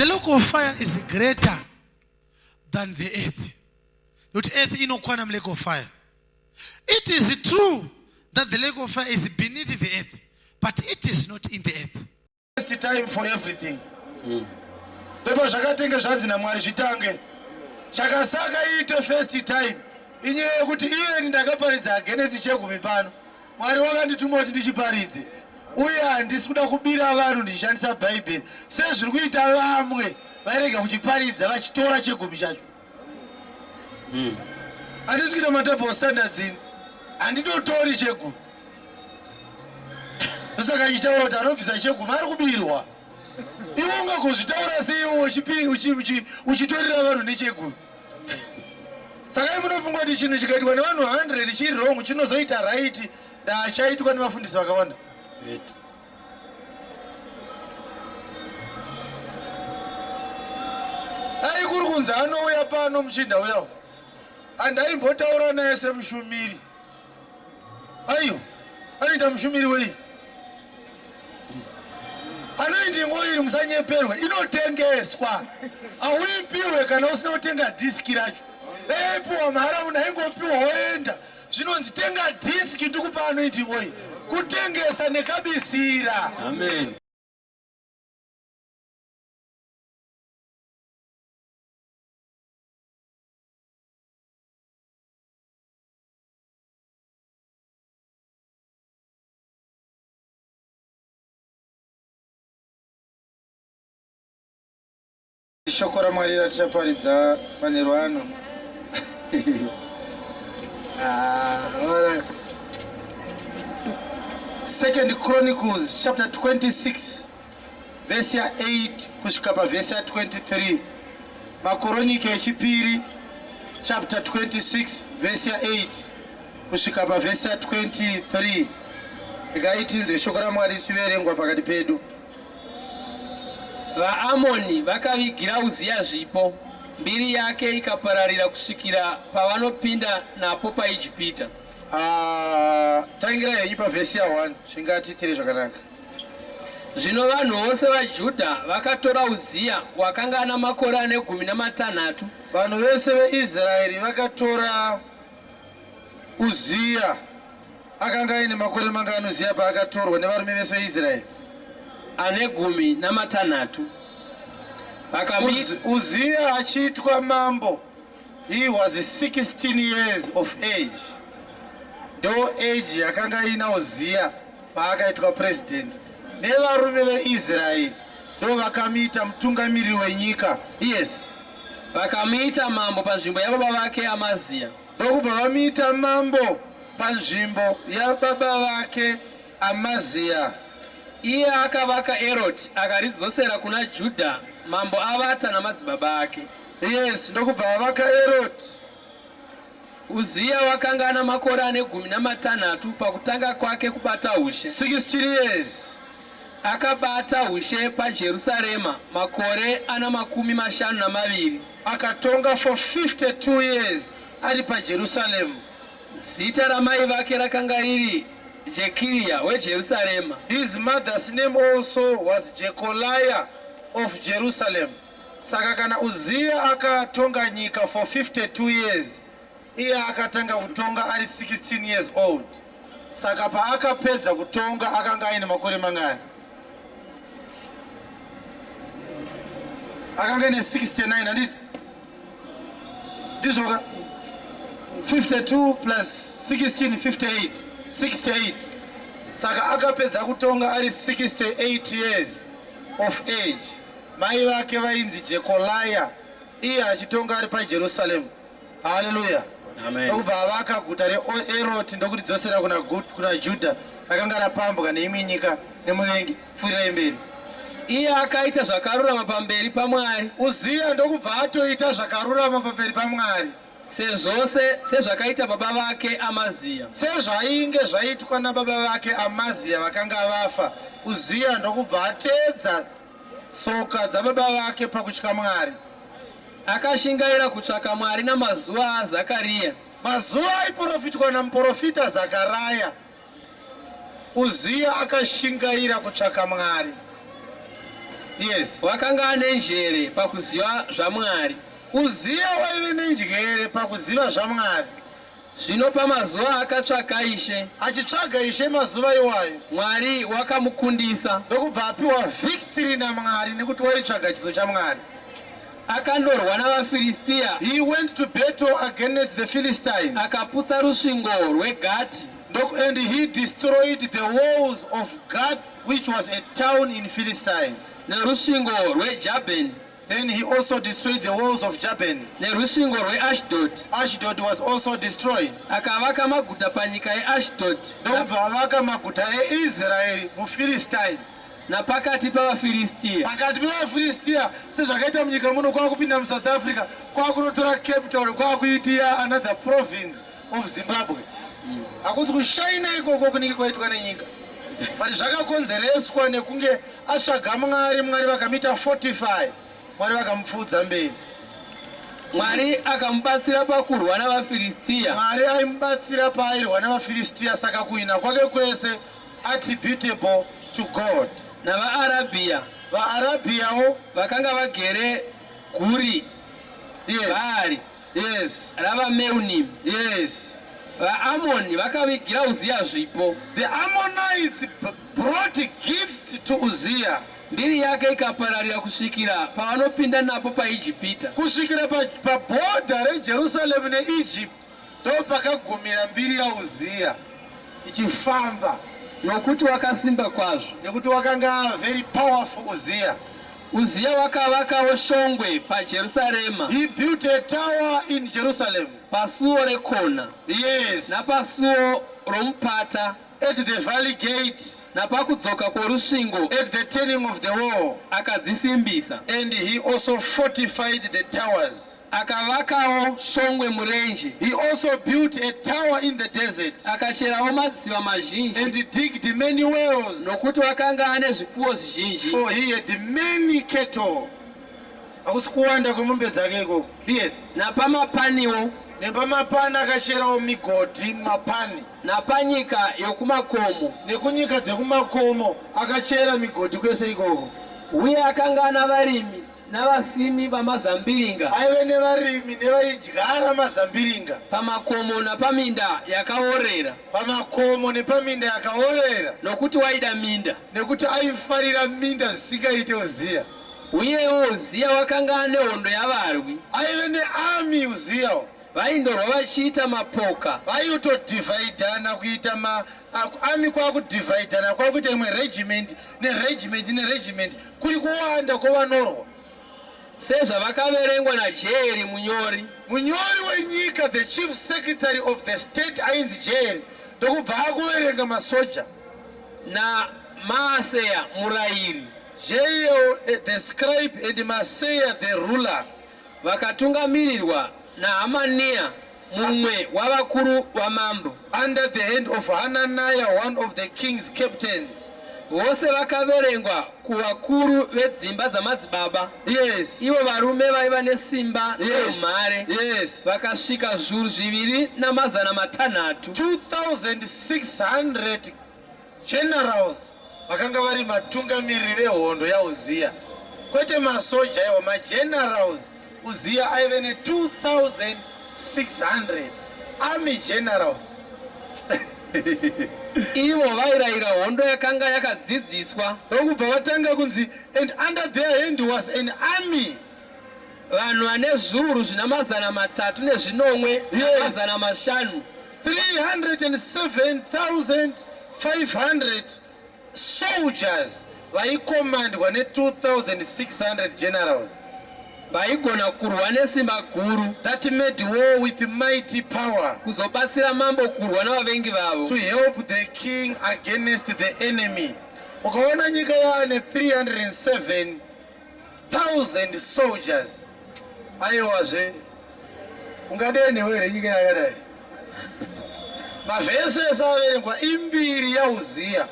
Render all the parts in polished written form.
The lake of fire is greater than the earth. Not earth inokwana lake of fire. It is true that the lake of fire is beneath the earth, but it is not in the earth. First time for everything. Beba shakatenga zvanzi naMwari zvitange. Shakasaka ite first time. Inyaya yekuti iye ndakaparidza Genesis chegumi pano. Mwari wakandituma kuti ndichiparidze. Uye handisi kuda kubira vanhu ndichishandisa Bhaibheri. Sezviri kuita vamwe varega kuchiparidza vachitora chegumi chacho. Handisi kuita madouble standards ini. Handitotori chegumi. Saka itaura kuti anobvisa chegumi ari kubirwa. Iwe ungakuzvitaura sei uchitorera vanhu nechegumi. Saka munofunga kuti chinhu chikaitwa nevanhu 100 chiri wrong chinozoita right chaitwa nevafundisi vakawanda. Ai kuri kunzi anouya pano muchinda uyawo andaimbotaura naye semushumiri. Aiyo anoita mushumiri wei anoiti ngoiri musanyeperwa inotengeswa auipiwe kana usina kutenga diski racho. Epo mharaunda ingopiwa woenda zvinonzi tenga diski ndikupa anoiti ngoiri kutengesa nekabisira. Amen. Shoko raMwari ratichaparidza panerwano. Second Chronicles chapter 26 verse 8 kusvika paverse 23. Makoronike echipiri chapter 26 verse 8 kusvika paverse 23. Ikaitinze shoko raMwari richiverengwa pakati pedu. VaAmoni vakavigira Uzia zvipo, mbiri yake ikapararira kusvikira pavanopinda napo paIjipita. Tangira yenyu pavhesi ya1 zvingatiitire zvakanaka. Zvino vanhu vose vaJudha vakatora Uzia wakanga ana makore ane 16. Vanhu vese veIsraeri vakatora Uzia akanga aine makore mangani Uzia paakatorwa nevarume vese veIsraeri? Ane 16. Uzia achiitwa mambo, he was 16 years of age. Ndo age yakanga ina Uzia paakaitwa president. Nevarume veIsraeri ndo vakamuita mutungamiriri wenyika. Yes, vakamuita mambo panzvimbo yababa vake Amazia. ndokubva vamuita mambo panzvimbo yababa vake Amazia. Iye akavaka Eroti akaridzosera kuna Judha mambo avata namadzibaba ake. Yes, ndokubva vavaka Eroti. Uzia wakanga ana makore ane 16 pakutanga kwake kubata ushe. 16 years. Akabata ushe paJerusarema makore ana 52. Akatonga for 52 years ari paJerusalem. Zita ramai vake rakanga riri Jekiria weJerusarema. His mother's name also was Jekoliah of Jerusalem. Saka kana Uzia akatonga nyika for 52 years, iye akatanga kutonga ari 16 years old. Saka paakapedza kutonga akanga aine makore mangani? Akanga aine 69 handiti? Ndizvoka? 52 plus 16 58. 68. Saka akapedza kutonga ari 68 years of age. Mai vake vainzi Jekoliah, iye achitonga ari paJerusalem. Hallelujah. Amen. Ndokubva avaka guta reEroti ndokutidzosera kuna Judha rakanga rapambwa neimwe nyika nemuvengi. Pfuurai mberi. Iye akaita zvakarurama pamberi paMwari. Uzia ndokubva atoita zvakarurama pamberi paMwari sezvose sezvakaita baba vake Amazia. Sezvainge zvaitwa nababa vake Amazia vakanga vafa, Uzia ndokubva atedza tsoka dzababa vake pakutya Mwari. Akashingaira kutsvaka Mwari namazuva aZakaria. Mazuva aiprofitwa namuprofita Zakaraya, Uzia akashingaira kutsvaka Mwari. Yes. wakanga ane njere pakuziva zvaMwari. Uziya waive nenjere pakuziva zvaMwari. Zvino pamazuva akatsvaka Ishe, Achitsvaga Ishe mazuva iwayo, Mwari wakamukundisa. ndokubva apiwa victory naMwari nekuti waitsvaga chiso chaMwari. Akandorwa navaFiristia, He went to battle against the Philistines. akaputsa rusvingo rweGati, And he destroyed the walls of Gath, which was a town in Philistine. nerusvingo rweJabheni, Then he also destroyed the walls of Jabin. nerusvingo rweAshdod. Ashdod was also destroyed. Akavaka maguta panyika yeAshdod Ndokubva vavaka maguta eIsraeri muPhilistine. napakati pavaFiristia. Pakati pevaFilistia, sezvakaita munyika muno kwakupinda muSouth Africa, kwakunotora Cape Town kwakuitira another province of Zimbabwe. Hakusi kushaina ikoko kunenge kwaitwa nenyika. But zvakakonzereswa nekunge asvaga Mwari, Mwari vakamita 45. Mwari vakamufudza mberi. Mwari akamubatsira pakurwa navaFiristia. Mwari aimubatsira paairwa navaFilistia, saka kuhina kwake kwese attributable to God. NavaArabhia VaArabhiawo, vakanga vagere guri yes, Bhaari yes, ravaMeunim. yes. VaAmoni vakavigira Uziya zvipo. The Ammonites brought gifts to Uzziah. Mbiri yake ikapararira kusvikira pavanopinda napo paIjipita. Kusvikira pabhodha reJerusarema neEgypt, ndo pakagumira mbiri yaUzziah ichifamba, Nokuti wakasimba kwazvo. nekuti wakanga very powerful Uzziah. Uziya wakavakawo shongwe paJerusarema, He built a tower in Jerusalem. pasuo rekona Yes. napasuo romupata At the valley gate, napakudzoka kworusvingo at the turning of the wall. akadzisimbisa. And he also fortified the towers. Akavakawo shongwe murenje, He also built a tower in the desert akacherawo madziva mazhinji, and digged many wells, nokuti wakanga ane zvipfuwo zvizhinji. for he had many cattle. Hakusi kuwanda kwemombe dzake ikoko. Yes. Napamapaniwo Nepamapani akacherawo migodhi mapani. napanyika yokumakomo, Nekunyika dzekumakomo akachera migodhi kwese ikoko. uye akanga ana varimi navasimi vamazambiringa Aive nevarimi nevaidyara mazambiringa pamakomo napaminda yakaorera, pamakomo nepaminda yakaorera, nokuti waida minda. nekuti aifarira minda zvisingaite Uziya. Uyewo Uziya wakanga ane hondo yavarwi, Aive nearmy Uziya. vaindorwa vachiita mapoka. Vaitodivhaidhana kuita army kwakudivhaidhana kwakuita imwe regiment neregiment neregiment, kuri kuwanda kwavanorwa. Sezvavakaverengwa naJeyeri munyori, Munyori wenyika, the chief secretary of the state ainzi Jeyeri, ndokubva akuverenga masoja. naMaaseya murayiri, Jeyel the scribe and Maaseiah the ruler, vakatungamirirwa naHamaniya mumwe wavakuru vamambo. under the hand of Hananiah, one of the king's captains. Vose vakaverengwa kuvakuru vedzimba dzamadzibaba, Yes, ivo varume vaiva nesimba neumhare, yes. vakasvika zviuru 2,600. 2,600 generals vakanga vari matungamiriri vehondo yaUzziah, kwete masoja iwo, magenerals. Uzziah aive ne2,600 army generals. Ivo vairayira hondo yakanga yakadzidziswa. Ndokubva vatanga kunzi, and under their hand was an army. Vanhu vane zviuru 309 500. 307,500 soldiers vaikomandwa ne2,600 generals. Vaigona kurwa nesimba guru, That made war with mighty power kuzobatsira mambo kurwa navavengi vavo. to help the king against the enemy. Ukaona nyika yaane 307,000 soldiers. Aiwazve ungadeni were nyika yakadai. Mavhese asaverengwa imbiri yaUzziah.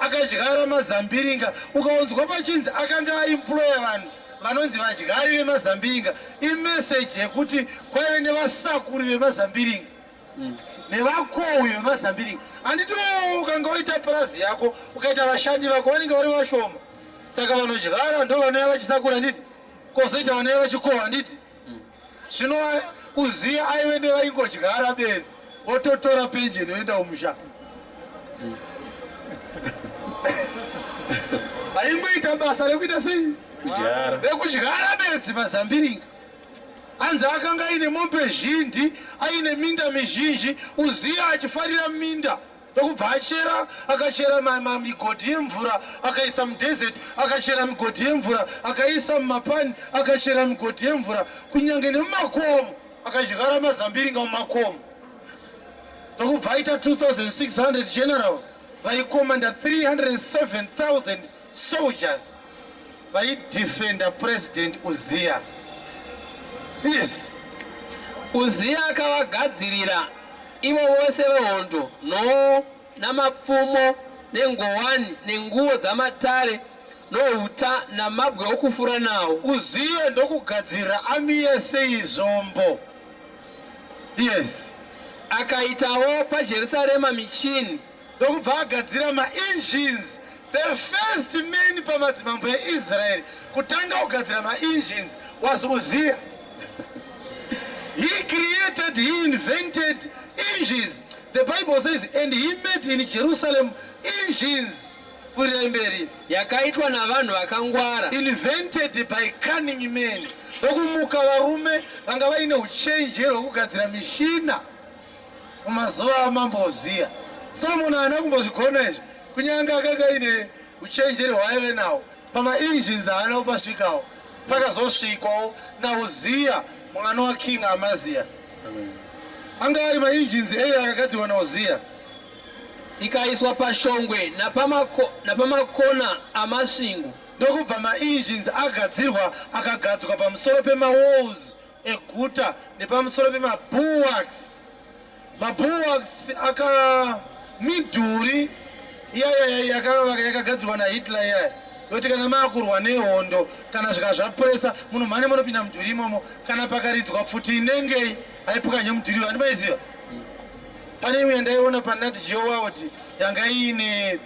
Akadyara mazambiringa, ukaonzwa pachinzi akanga aemploya vanhu vanonzi vadyari vemazambiringa. Imessage yekuti kwaive nevasakuri vemazambiringa nevakohwi vemazambiringa. Handiti ukanga waita purazi yako ukaita vashandi vako vanenge vari vashoma, saka vanodyara ndo vanouya vachisakura nditi kozoita vanouya vachikohwa nditi zvino Uziya aive nevaingodyara bedzi vototora penjeni voenda kumusha vaingoita basa rekuita sei rekudyara bedzi mazambiringa hanzi akanga aine mombe zhinji aine minda mizhinji Uziya achifarira minda ndokubva akachera migodhi yemvura akaisa mudesert akachera migodhi yemvura akaisa mumapani akachera migodhi yemvura kunyange nemumakomo akadyara mazambiringa mumakomo ndokubva aita 2600 generals vaikomanda 307,000 soldiers vaidefenda president Uziya. Yes. Uziya akavagadzirira ivo vose vehondo namapfumo nengowani nenguo dzamatare nouta namabwe okufura nawo. Uziya ndokugadzirira ami yese izvombo. Yes. Akaitawo paJerusarema michini ndokubva agadzira maengines. The first man pamadzimambo eIsrael kutanga kugadzira maengines was Uziya. He created, he invented engines. The Bible says, and he made in Jerusalem engines. Yakaitwa na vanhu vakangwara. Invented by cunning men. Dokumuka varume vanga vaine uchenjeri hwekugadzira mishina mumazuva amambo Uziya. Solomon haana kumbozvigona izvi kunyange akanga aine uchenjeri hwaaive nawo pamaengines haana kupasvikawo pakazosvikwawo naUziya mwana waKing Amaziya. Anga ari maengines akagadzirwa naUziya. Ikaiswa pashongwe napamakona amasvingo. Ndokubva maengines agadzirwa akagadzikwa pamusoro pemawalls eguta nepamusoro pemabulwarks. Mabulwarks midhuri yakagadzirwa naHitler yaya yokuti kana maakurwa nehondo kana zvika zvapuresa munomhanya munopinda mudhuri imomo kana pakaridzwa futi inenge haipukanya mudhuri wandimaiziva. Pane imwe yandaiona paNat Geo kuti yanga iine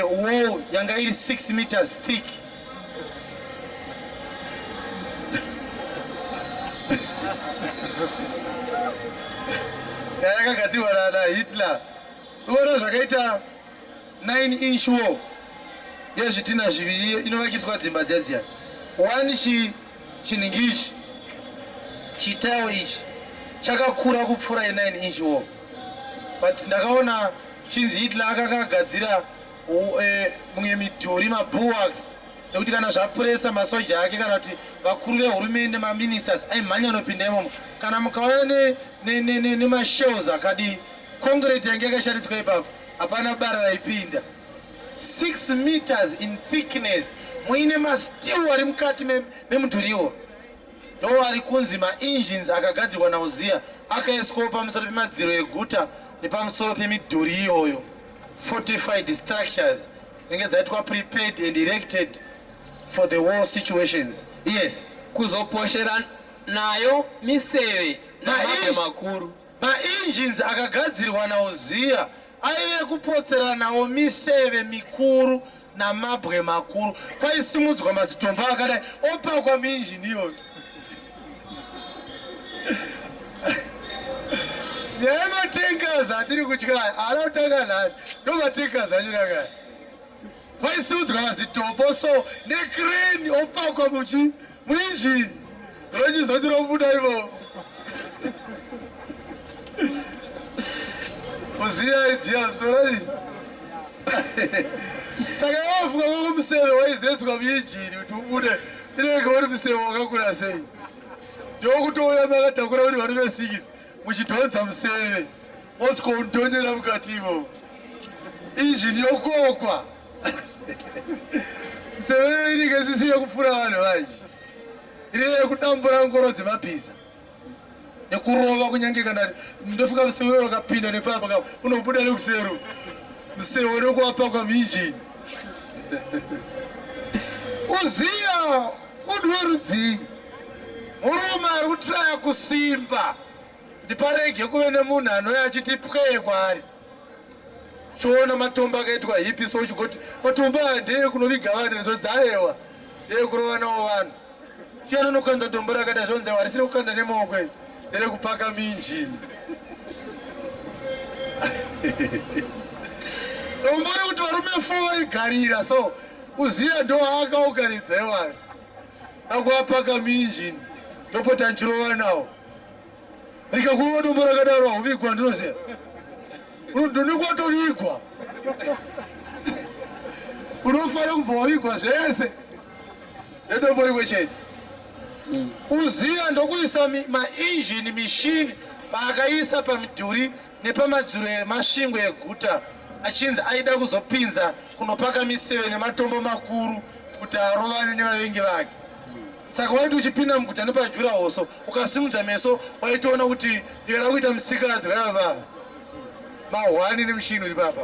wall yanga iri 6 meters thick. Yakagadzirwa naHitler. Uona zvakaita 9-inch wall yezvitina zviviri inovakiswa dzimba dziya. One chinhingi ichi chitawo ichi chakakura kupfuura 9-inch wall. But ndakaona chinzi Hitler akagadzira mumwe midhuri mabulwarks nekuti kana zvapuresa masoja ake kana kuti vakuru vehurumende maministers aimhanya nopinda imomo. Kana mukauya nemashells akadi concrete yange yakashandiswa ipapo hapana bara raipinda. 6 meters in thickness muine masteel ari mukati memudhuriwo ndo ari kunzi maengines akagadzirwa naUziya akaiswawo pamusoro pemadziro eguta nepamusoro pemidhuri iyoyo. Fortified structures dzinenge dzaitwa prepared and erected for the war situations. Yes. Kuzoposhera nayo miseve namabwe makuru. Maengines akagadzirwa naUziya aive kupotsera nawo miseve mikuru namabwe makuru. Kwaisimudzwa mazitombo akadai opakwa miengine iyoyo. Yematengaza atiri kutyaya haana kutanga nhasi ndomatengaza anyurakaya. Kwaisimudzwa mazitombo so necrane opakwa muengine rochizoti robuda imomo. Uziya aidziya musoro rii. Saka wafuka kwako museve waizedzwa muengine kuti ubude inenge uri museve wakakura sei. Ndokutouya makatakura kuti varume 6 muchidhonza museve osikoundonyera mukati imomo. Engine yokokwa. Museve inenge isisiye kupfuura vanhu vanji. Ine yekudambura ngoro dzemabhiza nekurova kunyange kana ndofika museve wakapinda nepapa unobuda nekusero museve nekuwapakwa muengine. Uziya munhu werudzi murume ari kutraya kusimba ndiparege kuve nemunhu anouya achiti pweye kwaari. choona matombo akaitwa hipi so uchigoti matombo aya ndeye kunoviga vanhu nezvo dzaewa ndeye kurova nawo vanhu chiyana nokanda dombo rakada zvonzi harisiri kukanda nemaoko ndere kupaka minjini dombo rekuti varume 4 vaigarira so Uzia ndo akaugaridza iwayo akuapaka minjini ndopota nchirova nawo rikakuva dombo rakadaro hauvigwa ndinoziva ndonikwatoigwa unofanira kubva wavigwa zvese nedombo rimwe chete Uzia ndokuisa mainjini mishini paakaisa pamidhuri nepamadziro emasvingo eguta achinzi aida kuzopinza kunopaka miseve nematombo makuru kuti arovane nevavengi vake. Saka waiti uchipinda muguta nepajura hoso ukasimudza meso waitoona kuti ndikada kuita musikadzi wayava mahwani nemushini uri papa.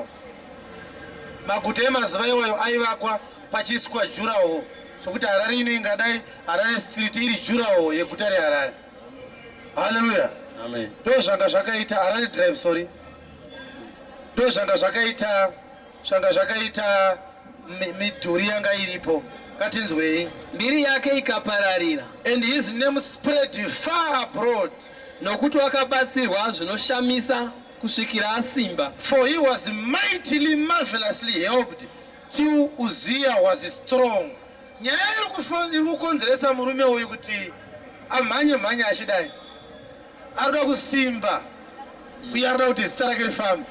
Maguta emazuva iwayo aivakwa pachiswa juraho sokuti Harare ino ingadai Harare street iri juraho yeguta reHarare. Haleluya. Amen. Ndo zvanga zvakaita Harare drive sorry. Ndo zvanga zvakaita midhuri yanga iripo. Katinzwei. Mbiri yake ikapararira. And his name spread far abroad. Nokuti wakabatsirwa zvinoshamisa kusvikira asimba. For he was mightily marvelously helped till Uzziah was strong. Nyaya iri kukonzeresa murume uyu kuti amhanye achidai. Arikuda kusimba. Uye arikuda kuti zita rake rifambe.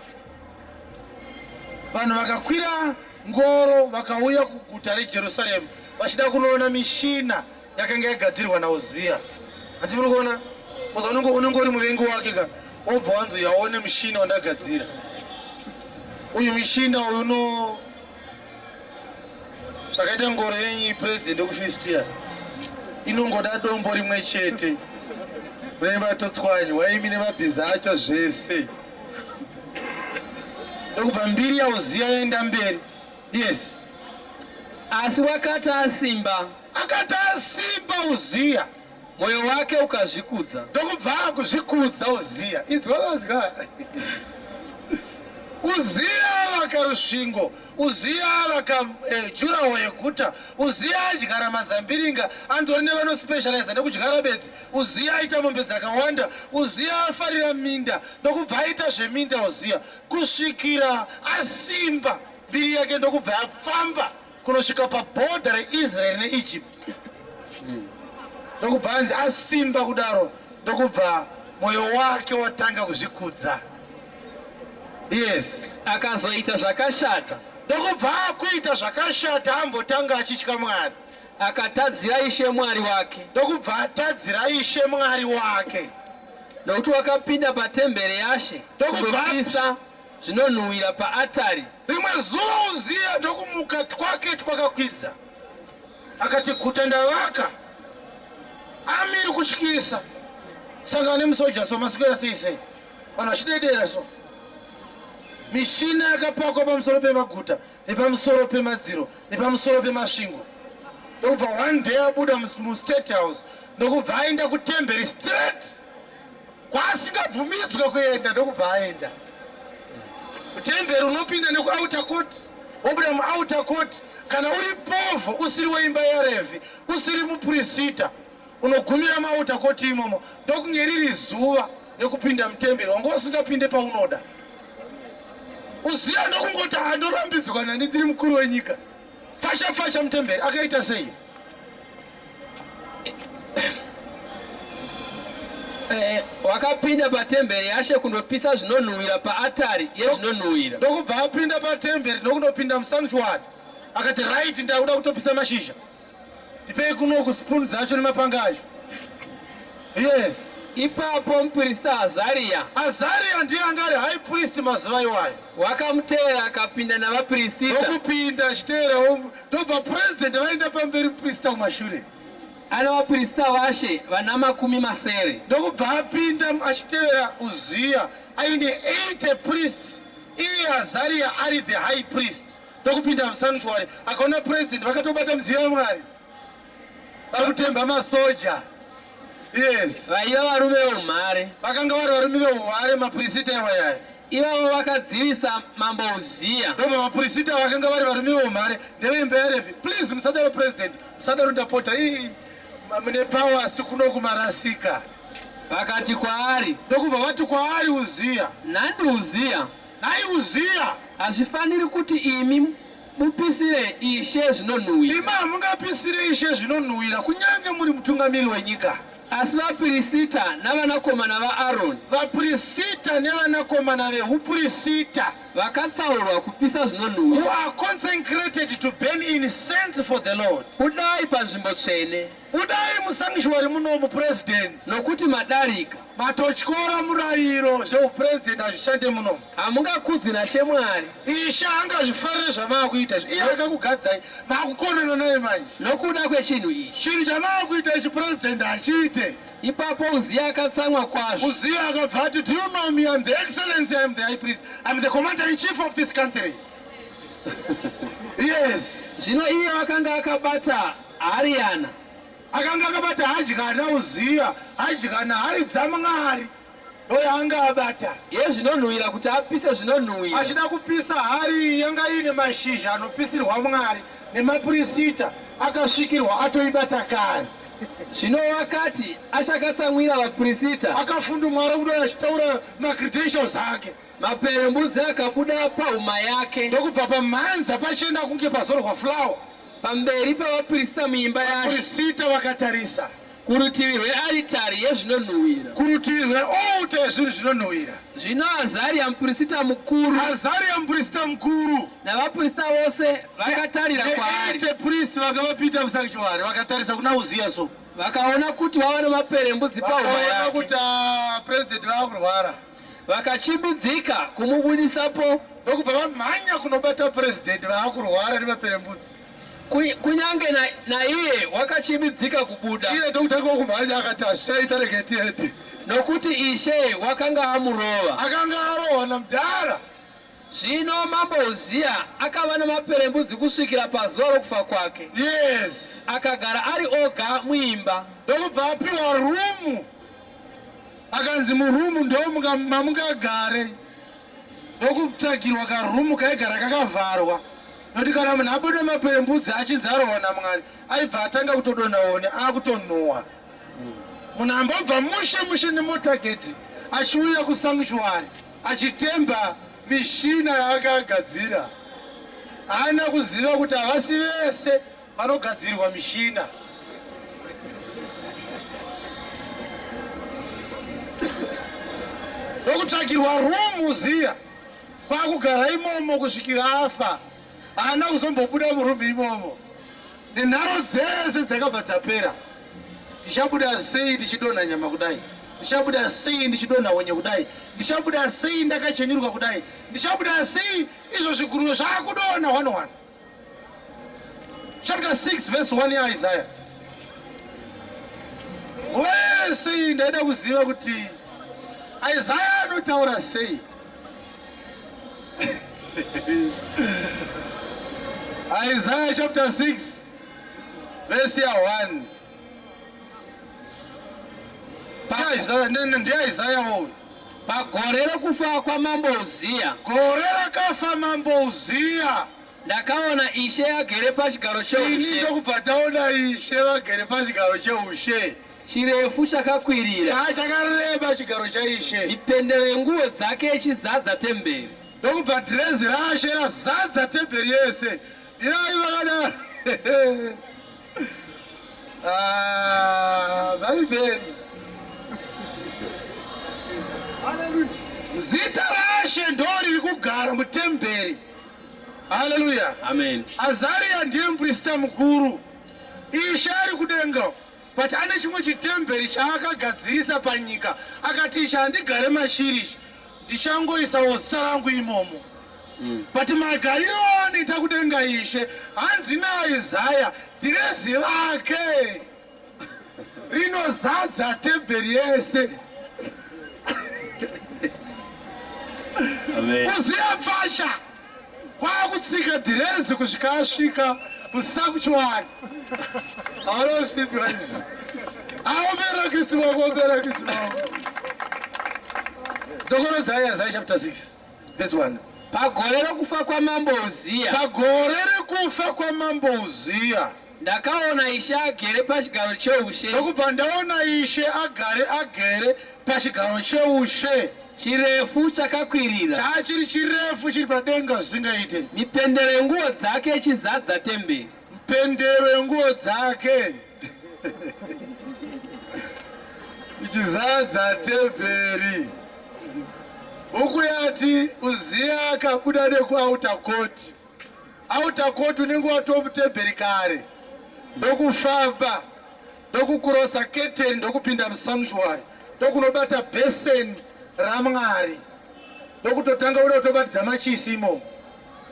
Vanhu vakakwira ngoro vakauya kuguta reJerusarema vachida kunoona mishina yakanga yagadzirwa naUzia. Handifuni kuona unenge uri muvengi wake ka wobva wanzi yaone mushina wandagadzira. Uyu mushina uno zvakaita ngoro yenyu president wekufistia inongoda dombo rimwe chete rine vatotswanyi waimi nemabhiza acho zvese. Ndokubva mbiri yaUzia yaenda mberi. Yes. Asi wakati asimba Uzia moyo wake ukazvikudza. Ndokubva kuzvikudza Uzia. Inzwa Uzia vaka rusvingo, Uzia vaka juraho yeguta, Uzia adyara mazambiringa, andori nevano specialize nekudyara bedzi. Uzia aita mombe dzakawanda, Uzia afarira minda, ndokubva aita zveminda Uzia kusvikira asimba. Mbiri yake ndokubva afamba kunosvika pabhodha reIsrael neEgypt. Ndokubva anzi asimba kudaro, ndokubva moyo wake watanga kuzvikudza. Yes. Akazoita zvakashata. Ndokubva akuita zvakashata ambotanga achitya Mwari. Akatadzira Ishe Mwari wake. Ndokubva atadzira Ishe Mwari wake. Nokuti wakapinda patemberi yaShe kundopisa zvinonhuhwira paatari. Rimwe zuva Uzia ndokumuka twake twakakwidza. Akati guta ndavaka. Amiri kutyisa. Sangana nemusoja so maswera sei. Vanhu vachidedera so. Mishina yakapakwa pamusoro pemaguta nepamusoro pemadziro nepamusoro pemasvingo. Ndokubva one day abuda muState House ndokubva aenda kutemberi straight kwaasingabvumidzwe kuenda. Ndokubva aenda kutemberi. Unopinda nekuouter court wobuda muouter court. Kana uri povho usiri weimba yaRevhi usiri mupurisita unogumira muouter court imomo ndokunge riri zuva rekupinda mutemberi wanga usingapinde paunoda. Uzia ndokungoti andorambidzwa nani ndiri mukuru wenyika. Fasha mutemberi akaita sei? Wakapinda patemberi yaShe kundopisa zvinonhuhwira paatari yezvinonhuhwira. Ndokubva apinda patemberi ndokundopinda musanctuary. Akati right ndakuda kutopisa mashizha. Ndipei kuno spoon dzacho nemapanga acho. Yes. Ipapo muprista Azaria ndiye anga ari high priest mazuva iwayo. Wakamutevera akapinda navaprista. Ndokupinda achiteera ndobva president vaenda pamberi prista kumashure. Ana vaprista vaShe vana 70. Ndokubva apinda achiteera Uzia aine 80 priests. Iye Azaria ari the high priest. Ndokupinda musanctuary akaona president vakatobata mudziyo waMwari. Vakutemba masoja. Yes. Vaiva varume veumhare. Vakanga vari varume veumhare maprista iwayayo. ivavo vakadzivisa mambo Uziya. ndobva vapurisita vakanga vari varumiwo mhare ndeveimba yaRevhi, please musada vapresident, musada rundapota ii mune pawasi kuno kumarasika. Vakati kwaari, ndokubva vati kwaari Uziya, nhandi Uziya, nhai Uziya, hazvifaniri kuti imi mupisire Ishe zvinonhuhwira. imi hamungapisire Ishe zvinonhuhwira kunyange muri mutungamiri wenyika. Asi vapirisita navanakomana vaAroni vapurisita nevanakomana veupurisita vakatsaurwa kupisa who zvinonhuhwira are consecrated to burn incense for the Lord. kudai panzvimbo tsvene, udai musanctuary muno mupresident nokuti madarika matotyora murayiro zveupuresident hazvishande muno. hamungakudzi naShe Mwari, Ishe angazvifarire zvamaakuita iye akakugadzai maakukonana naye manje. nokuda kwechinhu ichi. chinhu chamaakuita ichi puresident hachiite. Ipapo Uziya akatsamwa kwazvo. Uziya akabva ati, do you know me, I'm the excellency, I'm the high priest, I'm the commander in chief of this country. Yes, Zvino iye akanga akabata Ariana, akanga akabata hadyana Uziya, hadyana hari dzamwari ndoyanga abata yezvinonhuhwira kuti apise zvinonhuhwira. achida kupisa hari yanga ine mashizha anopisirwa Mwari nemapurisita, akasvikirwa atoibata kare. Zvino wakati achakatsamwira vapurisita, akafundumwara kudo achitaura macredentials ake, maperembudzi akabuda pahuma yake ndokubva pamhanza pachienda kunge pazorwa fulawa. pamberi pavapurisita muimba yaShe, Vapurisita vakatarisa kurutivi rwearitari yezvinonhuhwira. kurutivi rwealtar yezvinhu zvinonhuhwira. Zvino Azaria mupurisita mukuru Azaria mupurisita mukuru navapurisita vose vakatarira kwaari, priests vakavapita musanctuary vakatarisa kuna Uziya, so vakaona kuti vava nemaperembudzi pahuma vakaona yake, kuti president vakurwara, vakachimbidzika kumubudisapo. ndokubva vamhanya kunobata president vaakurwara nemaperembudzi. Kunyange naiye wakachimbidzika kubuda, iye ndokutanga kumhanya akati hazvichaita regetieti, nokuti Ishe wakanga amurova. akanga arohwa namudhara. Zvino mambo Uziya akava namaperembudzi kusvikira pazuva rokufa kwake, Yes, akagara ari oga muimba. ndokubva apiwa rumu, akanzi murumu ndomamungagare, ndokutsvagirwa karumu kaigara kakavharwa, nokuti kana munhu abuda maperembudzi achinzi arohwa naMwari aibva atanga kutodonhaone akutonhuhwa. Munhu ambobva mushe nemotageti achiuya kusanctuary achitemba mishina yaakagadzira, haana kuziva kuti havasi vese vanogadzirirwa mishina. Ndokutsvagirwa rumu Uziya, kwakugara imomo kusvikira afa, haana kuzombobuda murumu imomo. Nenharo dzese dzakabva dzapera. Ndichabuda sei ndichidonha nyama kudai? Ndichabuda sei ndichidonha honye kudai? Ndichabuda sei ndakachenyuruka kudai? Ndichabuda sei izvo zviguru zvakudonha 1:1? Chapter 6 verse 1 yaIsaiah. Wese ndaida kuziva kuti Isaiah anotaura sei. Isaiah chapter 6 verse 1. NdiyaIsaiah uyu. Pagore rokufa kwamambo Uziya, Gore rakafa mambo Uziya, ndakaona Ishe agere pachigaro ini cheushe, ndokubva taona Ishe vagere pachigaro cheushe. chirefu chakakwirira, Chakareba chigaro chaIshe, mipendero yenguo dzake ichizadza temberi. ndokubva dhirezi raShe razadza temberi yese. Ndirai vakadaro. Vaibheri zita raShe ndo riri kugara mutemberi. Haleluya. Amen. Azaria ndiye muprista mukuru. Ishe ari kudenga, but ane chimwe chitemberi chaakagadzirisa panyika, akati ichi handigare mashiri ichi, ndichangoisawo zita rangu imomo. But magariro anoita kudenga Ishe hanzi naIsaiah, dhirezi rake rinozadza temberi yese. Amen. Uziya pfasha kwakutsika dhirezi kusvika asvika musanctuary. Haunozvidzwa izvi. Aombera Kristu wako, ombera Kristu wako. Dzokorodza Isaiah chapter 6. verse 1. pagore rokufa kwamambo Uziya, pagore rekufa kwamambo Uziya, ndakaona Ishe agere pachigaro cheushe. ndokubva ndaona Ishe agere pachigaro cheushe, chirefu chakakwirira, chachiri chirefu chiri padenga zvisingaite. mipendero yenguo dzake ichizadza temberi. Mipendero yenguo dzake ichizadza temberi. Huku yati Uziya akabuda nekuouter court. Outer court unenge watova temberi kare, ndokufamba, ndokukurosa curtain, ndokupinda musanctuary, ndokunobata bheseni raMwari, ndokutotanga kuda kutobatidza machisimo.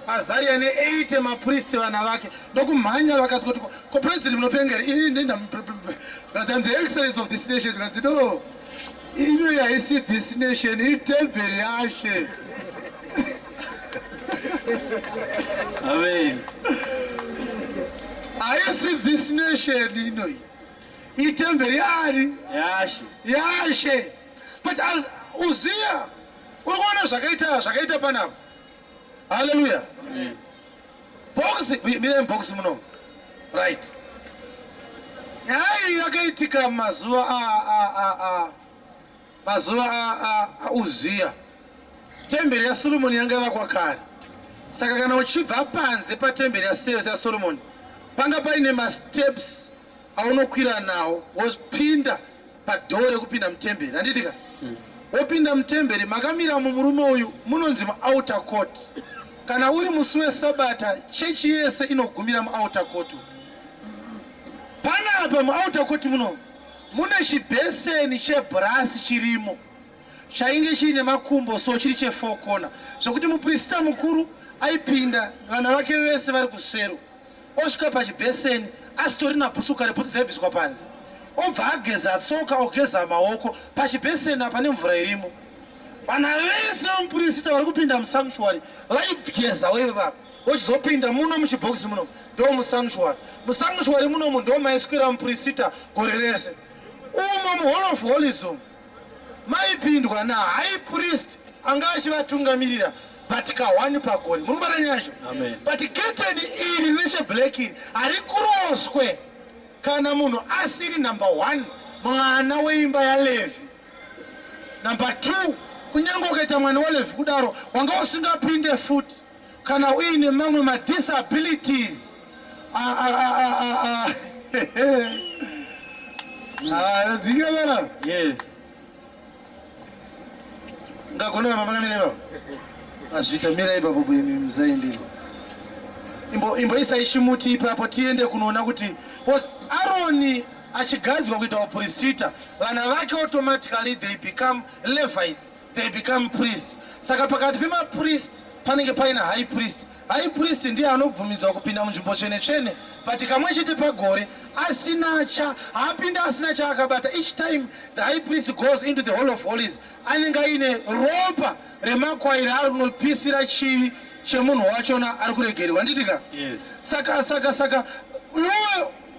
Azaria ne-8 mapriest vana vake ndokumhanya vakati ko president munopengera ini ndenda the excellence of this nation. Vakati no, ino yaisi this nation itemberi yashe. Amen. Aisi this nation ino itemberi yari yashe. But as Uziya unoona zvakaita panapa. Hallelujah. Amen. Box, mire box muno. Right. Yai yakaitika mazuva Uziya. Temberi ya Solomoni yanga vakwa kare. Saka kana uchibva panze patemberi ya Solomoni, panga paine ma steps aunokwira nawo wopinda padhore kupinda mutemberi. Handitika? Wopinda mutemberi makamira mumurume uyu munonzi outer court. Kana uri musi weSabata, chechi yese inogumira outer court. Panapa outer court muno mune chibheseni chebrasi chirimo chainge chine makumbo so chiri che4 corner, zvokuti muprista mukuru aipinda vana vake vese vari kusero, osvika pachibheseni asitori nabhutsu kare bhutsu dzaibviswa panze, obva ageza tsoka ogeza maoko pachibheseni apa nemvura irimo. Vana vese muprista vari kupinda musanctuary vaigeza wewe baba, ochizopinda muno muchibhokisi muno ndo musanctuary. Musanctuary munomu ndo maiswera muprista gore rese. Umo muhall of holies maipindwa na high priest anga achivatungamirira patika 1 pagore. Muri kubata nyasho? Amen. But curtain iri necheblack iri harikuroswe kana munhu asiri number 1 mwana weimba yaLevi. Number 2, kunyange ukaita mwana waLevi kudaro wanga usingapinde futi kana uine mamwe madisabilities. Yes. Ngakona mama ngamira azvitamira ipapo bwemi mzaindi imbo isaichimuti ipapo tiende kunoona kuti was Aaron achigadzwa kuita uprista, vana vake automatically they become Levites, they become priests. Saka pakati pemapriest panenge paina high priest. High priest ndiye anobvumidzwa kupinda munzvimbo tsvene-tsvene, but kamwe chete pagore hapinda asina chaakabata. Each time the high priest goes into the hall of holies anenge aine ropa remakwai raari kunopisira chivi chemunhu wachona ari kuregerwa. Handitika? Yes. Saka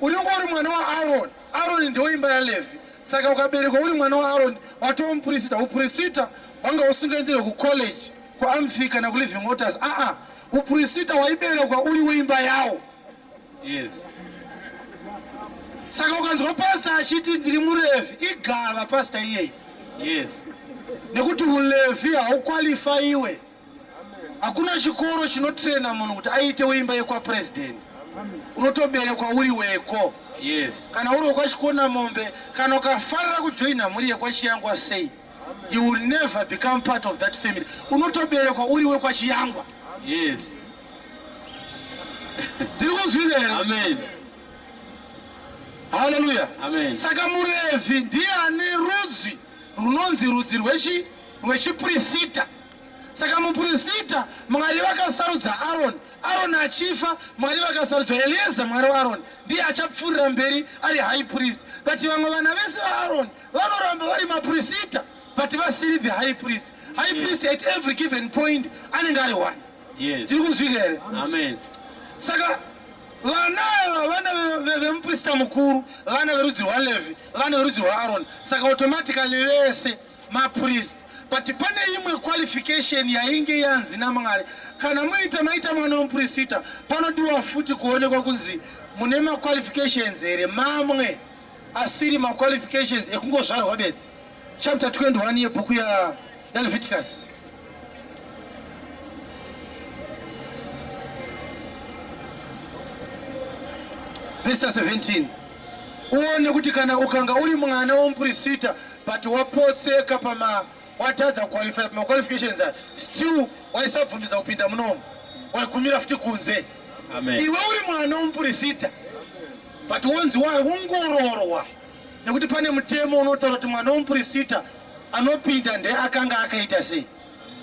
unenge uri mwana waAaron. Aaron ndiwo imba yaLevi. Saka ukaberekwa uri mwana waAaron watova muprista. Uprista wanga usingaendere kucollege kuAmfi kana kuLiving Waters. Uprista waiberekwa uri weimba yawo. Yes. Saka ukanzwa pastor achiti ndiri muRevi igava pastor iyeyi. Yes. Nekuti uLevi haukwalifaiwe. Hakuna chikoro chinotraina munhu kuti aite weimba yekwapresident. Unotoberekwa uri weko. Yes. Kana uri wekwachikona mombe, kana ukafarira kujoina mhuri yekwachiyangwa sei, you will never become part of that family. Unotoberekwa uri wekwachiyangwa. Yes. Ndiri kuzwira here? Amen. Hallelujah. Amen. Saka muRevi ndiye ane rudzi runonzi rudzi rwechiprista. Saka muprista Mwari vakasarudza Aaron. Aaron achifa Mwari vakasarudza Eliezer mwari waAaron ndiye achapfuurira mberi ari high priest. But vamwe vana vese vaAaron vanoramba vari maprista but vasiri the high priest. High priest at every given point anenge ari 1. Yes. Ndiri kuzwika here? Amen. Saka vana vemuprista mukuru, vana verudzi rwaLevi, vana verudzi rwaAaron. Saka automatically vese mapriest. but pane imwe qualification yainge yanzi naMwari kana maita mwana womuprista panodiwa futi kuonekwa kunzi mune qualifications here mamwe asiri qualifications ekungozvarwa bedzi. Chapter 21 yebhuku yaLeviticus. Verse 17. Uone kuti kana ukanga uri mwana womuprista but wapotseka watadza qualify qualifications still waisabvumiza kupinda munomu waigumira futi kunze. Amen. Iwe uri mwana womuprista but wonzi waongororwa nekuti pane mutemo unotaura kuti mwana womuprista anopinda akanga akaita sei.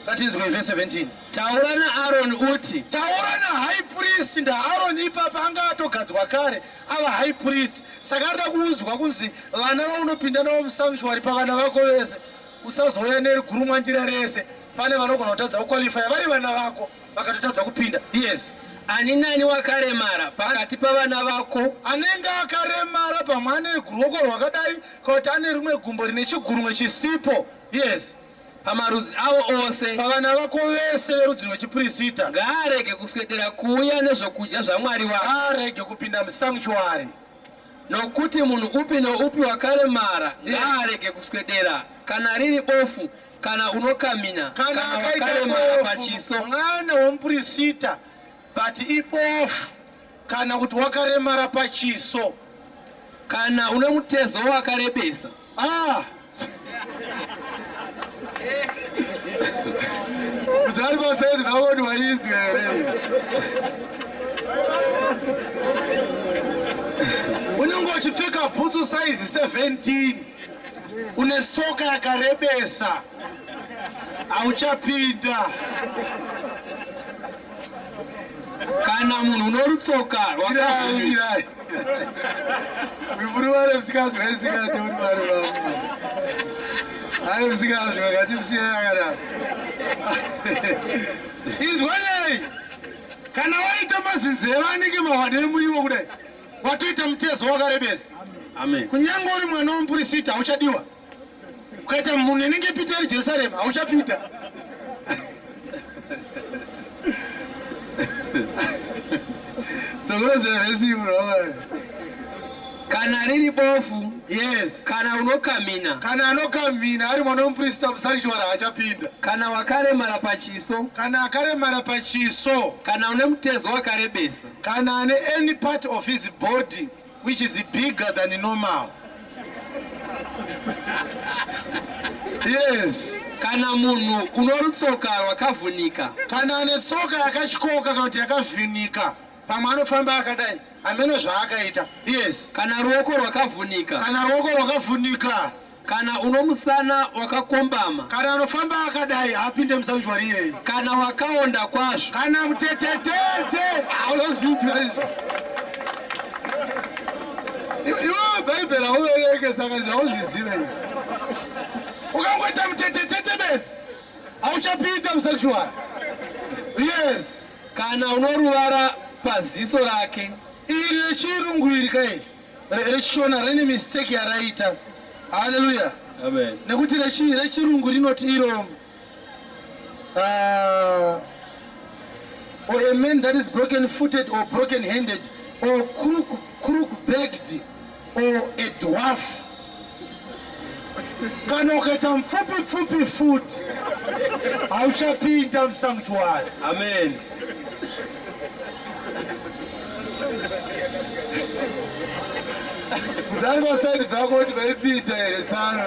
Ngatinzwe verse 17. Taura naAroni uti, taura nahigh priest ndaAroni ipapa anga atogadzwa kare ava high priest. Saka arida kuudzwa kunzi vana vaunopinda navo musanctuary pavana vako vese usazouya nerigurumwa njira rese pane vanogona kutadza kuqualify vari vana vako vakatotadza kupinda. Yes. Ani nani wakaremara pakati pavana vako anenge akaremara pamwe ane ruoko rwakadai kuti ane rimwe gumbo rine chigurumwe chisipo. Yes. pamarudzi avo ose pavana vako vese verudzi rwechiprista ngaarege kuswedera kuuya nezvokudya zvaMwari wake, arege kupinda musanctuary. nokuti munhu upi noupi wakaremara ngaarege kuswedera, kana riri bofu kana unokamina kana wakaremara pachiso. Mwana womuprista but ibofu kana kuti wakaremara pachiso kana une mutezo wakarebesa. Muzari vasaidi vaoni vaizwi here. Unenge uchipfeka bhutsu size 17 une tsoka yakarebesa hauchapinda. Kana munhu unorutsoka rwakaira muri vari musikazi vaisikati muri vari vamwe ari musikazi vakati musiyai akadaro. Inzwanei, kana waita mazinzeva anenge mahwane muiwo kudai watoita mutezo wakarebesa. Amen. Kunyange uri mwana womuprista hauchadiwa. Ukaita munhu inenge Peter Jerusalem hauchapinda. Kana riri bofu, yes, kana unokamina, kana anokamina ari mwana womuprista musanctuary haachapinda. kana wakaremara pachiso, kana akaremara pachiso, kana une mutezo wakarebesa, kana ane any part of his body which is bigger than normal. Yes. kana munhu unorutsoka rwakavhunika, kana ane tsoka yakatyoka kana kuti yakavhunika pamwe anofamba akadai ameno zvaakaita. Yes. kana ruoko rwakavhunika, kana ruoko rwakavhunika, kana uno musana wakakombama, kana anofamba akadai haapinde musanctuary iyeye, kana wakaonda kwazvo, kana mutetetete haunozvidzwa izvi. Iwe bhaibheri hauvereke saka zvauzviziva izvi. Ukangoita mutetetete bedzi hauchapinda musanctuary. Yes. kana unoruvara paziso rake. Iri rechirungu iri kai rechishona rine mistake yaraita. Hallelujah. Amen. Nekuti rechirungu rinoti iro or a man that is broken footed or broken handed or crook backed or a dwarf. Kana ukaita mfupi futi hauchapinda musanctuary. Amen. Muzari vasaidi vako kuti vaipinda here tsano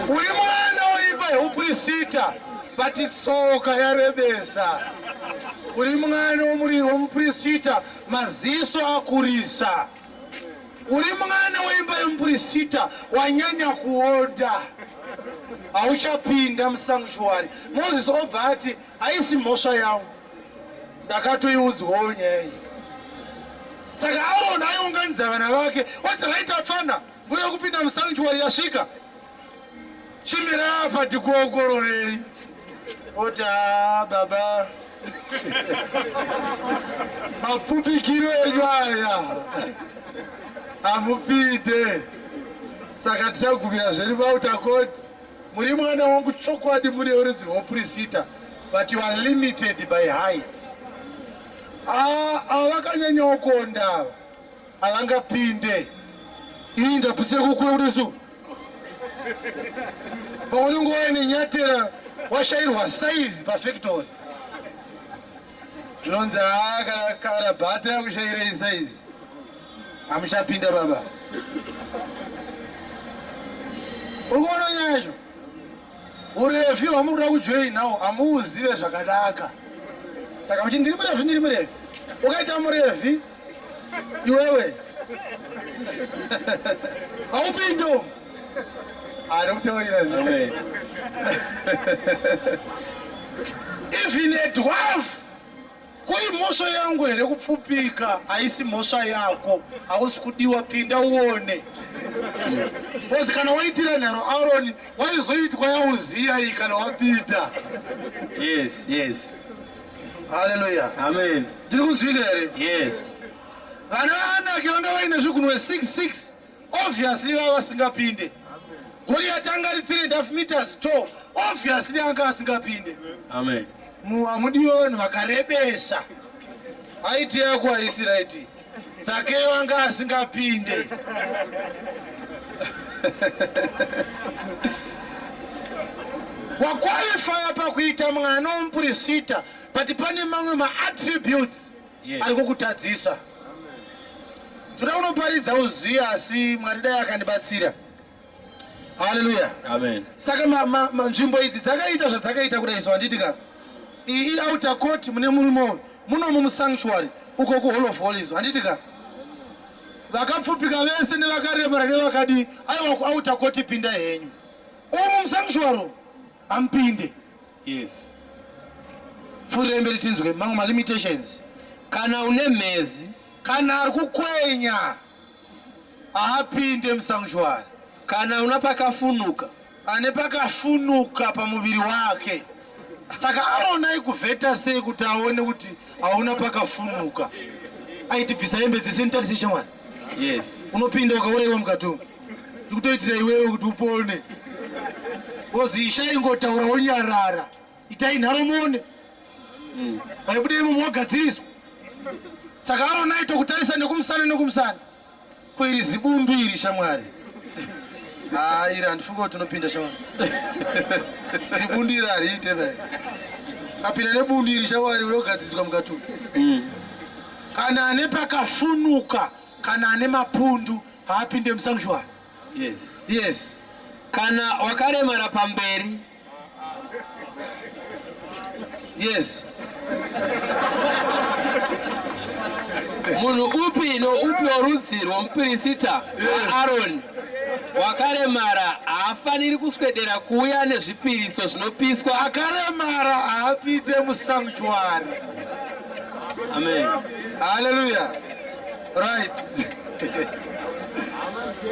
uri mwana weimba yeuprista but tsoka yarebesa. Uri mwana womuprista maziso akurisa. Uri mwana weimba yemuprista wanyanya kuonda hauchapinda musanctuary. Moses obva ati haisi mhosva yangu ndakatoiudzwawo nyaya iyi. Saka Aroni aiunganidza vana vake wati raita fana nguva yekupinda musanctuary yasvika chimira apa tikuongororei. Oti baba mapupikiro enyu aya amupinde. Saka tichagumira zveri pauta koti muri mwana wangu chokwadi muri werudzi rwopurisita, but you are limited by height. Avakanyanyawo konda havangapinde. Ini ndaputse kukurisu paunenge waine nyatera washayirwa size pafactory zvinonzi kana bhata yakushayirei size hamuchapinda baba. Urikuona nyazvo urefi hwamurikuda kujoinawo hamuuzive zvakanaka. Saka muchi ndiri murefi ukaita murefi iwewe haupindo arikutaurira zvimwe. Even a dwarf koi mhosva yangu here kupfupika, haisi mhosva yako, hausi kudiwa, pinda uone. Kozi kana waitira nharo Aroni waizoitwa yauziya iyi kana wapinda. Yes. Hallelujah. Amen. Ndiri kuzvika here? Yes. Vana vanake vanga vaine zvigunwe 6 obviously vava vasingapinde. Goriati anga ari 3.5 meters tall, obviously anga asingapinde. Amen. Hamudiwa vanhu vakarebesa. Haiti yako haisi raiti, Zakeo anga asingapinde. Waqualify pakuita mwana womupurisita, but pane mamwe maattributes ari kukutadzisa. Toda unoparidza uziya asi Mwari dai akandibatsira. Hallelujah. Amen. Saka nzvimbo idzi dzakaita zvadzakaita kudaizwa handitika. Iyi outer court mune murumo muno mumusanctuary uko ku Hall of Holies handitika. Vakapfupika vese nevakaremara nevakadi aiwa ku outer court pinda henyu. Umu musanctuary ampinde. Yes. Furembe tinzwe mamwe ma limitations. Kana une mezi, kana ari kukwenya haapinde musanctuary. kana una pakafunuka, ane pakafunuka pamuviri wake. Saka Aroni aikuvheta sei kuti aone kuti hauna pakafunuka? Aiti bvisa hembe dzese nditarisishe mwana. Yes. Unopinda ukaurayiwa mukatumba. Ndikutoitira iwewe kuti upone. Kozi isha ingotaura wonyarara. Itai nharomone. Vaibudei mumwagadziriswa. Saka Aroni aitokutarisa nekumusana. Koiri zibundu iri shamwari. Iri handifunga kuti unopinda shamwari. Iri bundu iri hariite vai. Kapinda nebundu iri shamwari unogadziriswa mukatumba. Kana ane pakafunuka, kana ane mapundu haapinde musanctuary. Yes. Yes. Kana wakaremara pamberi. Yes. Munhu upi noupi worudzi rwomupirisita waAroni wakaremara haafaniri kuswedera kuuya nezvipiriso zvinopiswa. Akaremara haapinde musanctuary. Amen. Hallelujah. Right.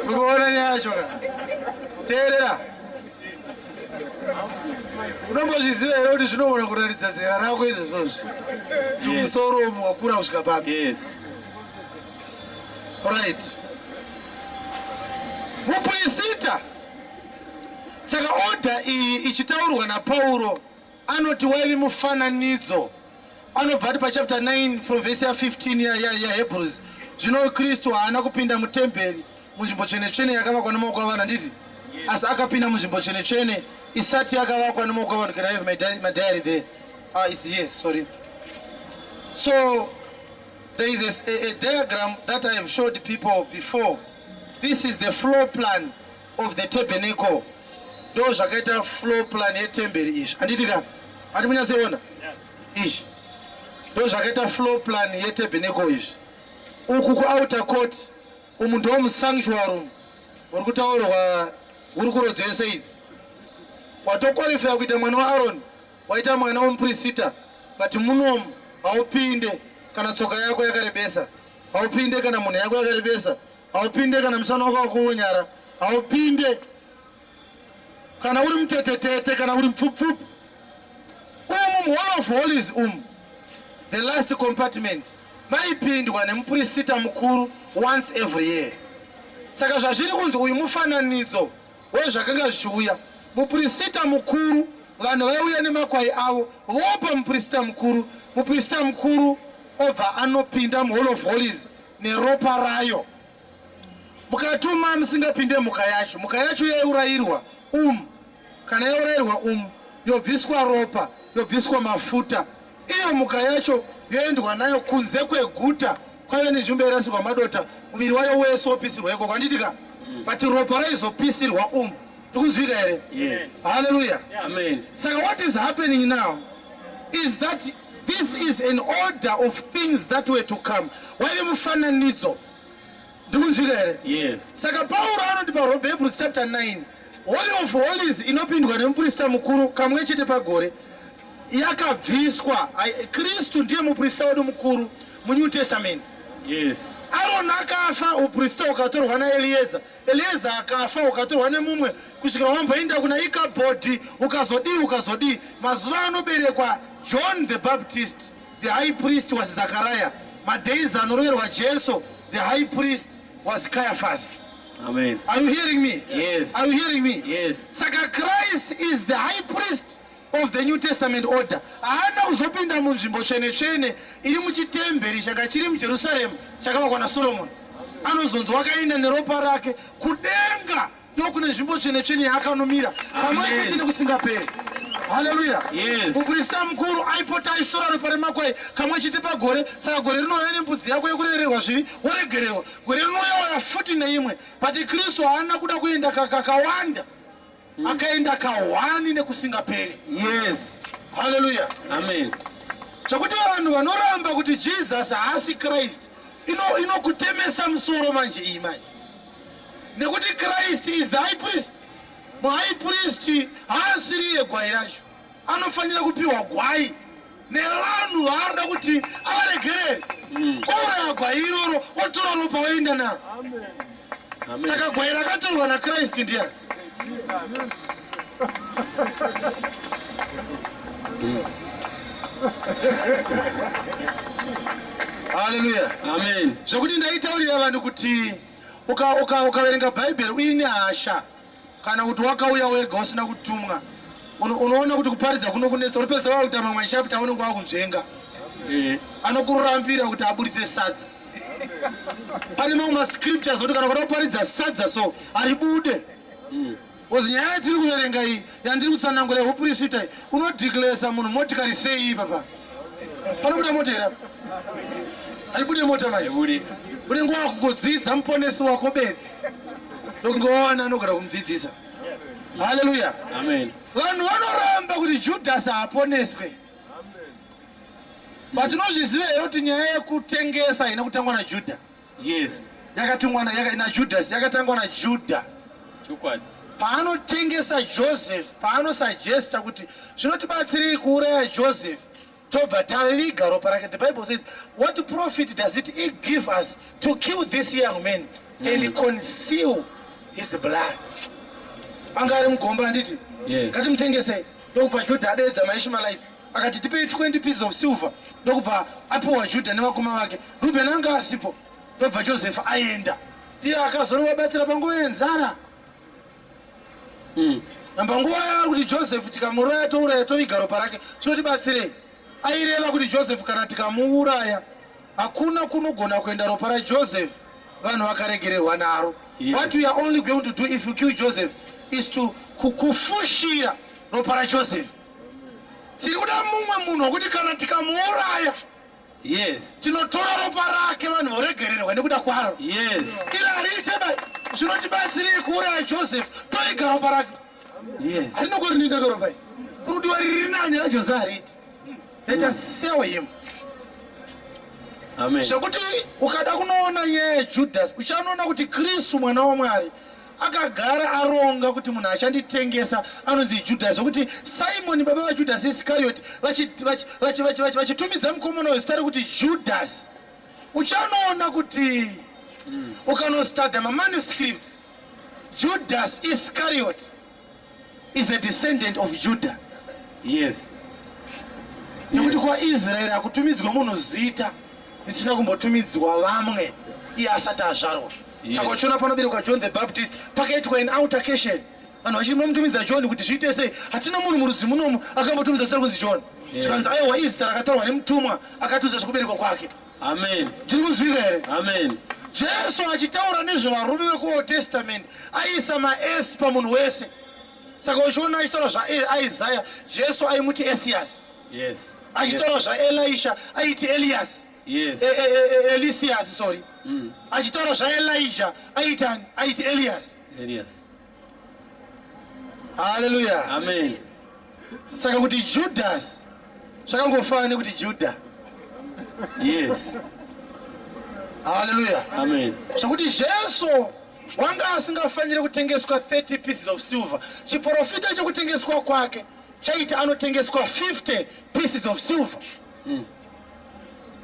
Unoona nyaya shoka. Teerera. Unombozviziva here kuti zvinoona kuraridza zera rako izvozvo. Musoro wakura kusvika papi. Yes. Right. Mupurisita. Saka order iyi ichitaurwa naPauro anoti waive mufananidzo. Anobva pachapter 9 from verse 15 ya Hebrews. Zvino Kristu haana kupinda mutemberi munzvimbo tsvene-tsvene yakavakwa nemaoko avanhu handiti? Asi akapinda munzvimbo tsvene-tsvene isati yakavakwa nemaoko avanhu. Can I have my diary there? It's here, sorry. So there is a diagram that I have showed people before. This is the floor plan of the tabernacle. Do zvakaita floor plan yetemberi izvi. Handitika? Handi munyatsoona? Izvi. Do zvakaita floor plan yetabernacle izvi. Uku ku-outer court umu ndo musanctuary uri kutaurwa uri kurodzese idzi. Watoqualifya kuita mwana waAroni, waita mwana womupurisita, but munomu haupinde kana tsoka yako yakarebesa, haupinde kana munhu yako yakarebesa, haupinde kana musana wako wakuonyara, haupinde kana uri mutetetete kana uri mupfupfupi. Umu muHall of Holies the last compartment maipindwa nemuprista mukuru once every year. Saka zvazviri kunzi uyu mufananidzo wezvakanga zvichiuya. Muprista mukuru vanhu vaiuya nemakwai avo vopa muprista mukuru obva anopinda muhall of holies neropa rayo. Mukatuma musingapinde muka yacho yaiurayirwa kana yaurayirwa yobviswa ropa, yobviswa mafuta. Iyo muka yacho yoendwa nayo kunze kweguta kwaive nenzvimbo yarasirwa madota, muviri wayo wese wopisirwa iko kwanditika, but ropa raizopisirwa tikunzwika here? Yes. Hallelujah. Amen. So what is happening now is that this is an order of things that were to come. Why mufananidzo? Tikunzwika here? Yes. Saka Paul anoti paHebrews chapter 9, Holy of Holies inopindwa nemuprista mukuru kamwe chete pagore yakabviswa. Kristu ndiye muprista wedu mukuru muNew Testament. Yes. Aaron akafa, uprista ukatorwa naElieza. Elieza akafa ukatorwa nemumwe kusvikira wamboenda kuna Ikabhodhi ukazodi. Mazuva anoberekwa John the Baptist, the high priest was Zachariah. Madays anoroverwa Jesu, the high priest was Caiaphas. Amen. Are you hearing me? Yes. Are you hearing me? Yes. Saka Christ is the high priest of the New Testament order. Haana kuzopinda munzvimbo tsvene iri muchitemberi changa chiri muJerusalem chakavakwa naSolomon. Anozonzwa akaenda neropa rake kudenga ndokune nzvimbo tsvene yaakanomira kamwe chete nekusingaperi. Hallelujah. Yes. Muprista mukuru aipota aishora ropa remakwai kamwe chete pagore. Saka gore rinouya nembudzi yako yekurererwa zvivi woregererwa. Gore rinouya futi neimwe. But Kristu haana kuda kuenda kakawanda. Akaenda kawani nekusingaperi. Yes. Hallelujah. Amen. Chakuti vanhu vanoramba kuti Jesus haasi Christ inokutemesa musoro manje iyi manje. Nekuti Christ is the high priest. Muhigh priest haasiriye gwai racho. Anofanira kupiwa gwai nevanhu vaarida kuti avaregerere. Ouraya gwai iroro otora ropa oenda naro. Saka gwai rakatorwa naKristu ndiani? Hallelujah. Amen. Zvokuti ndaitaurira vanhu kuti ukaverenga bhaibheri uine hasha kana kuti wakauya wega usina kutumwa, unoona kuti kuparidza kuno kunetsa. Unopedza vakuita mamwe chapter unenge wakunzvenga. Anokurambira kuti aburitse sadza. Pane mamwe mascriptures kuti kana kuda kuparidza sadza so haribude. Ozi nyaya tiri kuverenga iyi yandiri kutsanangura yehuprista iyi unodhiklesa munhu motikari sei papa. Panobuda mota here? Haibude mota manje. Uri nguva kungodzidza muponesi wako bedzi ndokungoona anogona kumudzidzisa. Hallelujah. Amen. Vanhu vanoramba kuti Judhasi haaponeswe. But tinozviziva here kuti nyaya yekutengesa haina kutangwa naJudha. Yes. Yakatungwa naJudhasi, yakatangwa naJudha. Chokwadi. Paanotengesa Joseph, paanosugesta kuti zvinotibatsirei kuuraya Joseph, tobva tariga ropa rake. The Bible says, what profit does it give us to kill this young man and conceal his blood? Angari mugomba anditi? Yes. Ngatimtengesei. Ndokubva Judha adeedza maIshmaelites akati tipei 20 pieces of silver. Ndokubva apiwa Judha nevakoma vake. Reuben anga asipo. Ndokubva Joseph aenda. Ndiye akazovabatsira panguva yenzara. Panguva yaari kuti Joseph tikamuuraya touraya toviga ropa rake zvinotibatsirei? Aireva kuti Joseph kana tikamuuraya hakuna kunogona kuenda ropa raJoseph vanhu vakaregererwa naro. What we are only going to do if you kill Joseph is to kufushira ropa raJoseph. Tiri kuda mumwe munhu wokuti kana tikamuuraya tinotora ropa rake vanhu voregererwa nekuda kwaro. Yes. Iri hariite zvinotibatsirei kuuraya Joseph toiga ropa rake. Yes. Harinogorininda ropa iyi. Rudiwa riri nanye raJoseph hariti. Let us sell him. Amen. Zvokuti ukada kunoona nyaya yaJudhasi uchanoona kuti Kristu mwana waMwari akagara aronga kuti munhu achanditengesa anonzi Judhasi. Zvokuti Simon baba vaJudhasi Iscariot vachitumidza mukomana wezita rekuti Judhasi. Uchanoona kuti ukanostudy mamanuscripts, Judas Iscariot is a descendant of Judah. Yes. nekuti kwaIsraeri akutumidzwa munhu zita risina kumbotumidzwa vamwe iye asati azvarwa. Saka uchiona panoberekwa John the Baptist pakaitwa an altercation, vanhu vachimomutumidza John kuti zviite sei, hatina munhu murudzi munomu akambotumidza zita kunzi John. Zvikanzi aiwa izita rakatarwa nemutumwa akatiudza zvokuberekwa kwake. Amen. Tiri kuzwika here? Amen. Jesu achitaura nezvevarume vekuold testament aisa maS pamunhu wese. Saka uchiona achitaura zvaIsaiah, Jesu aimuti Esias. Yes. Achitaura zvaElisha aiti Elias. Yes. Elisias, sorry. Achitaura zvaElijah aiti Elias. Elias. Hallelujah. Amen. Saka kuti Judas zvakangofana nekuti Judah. Yes. Hallelujah. Amen. Zvakuti Jesu wanga asingafaniri kutengeswa 30 pieces of silver. Chiprofita chekutengeswa kwake chaiti anotengeswa 50 pieces of silver.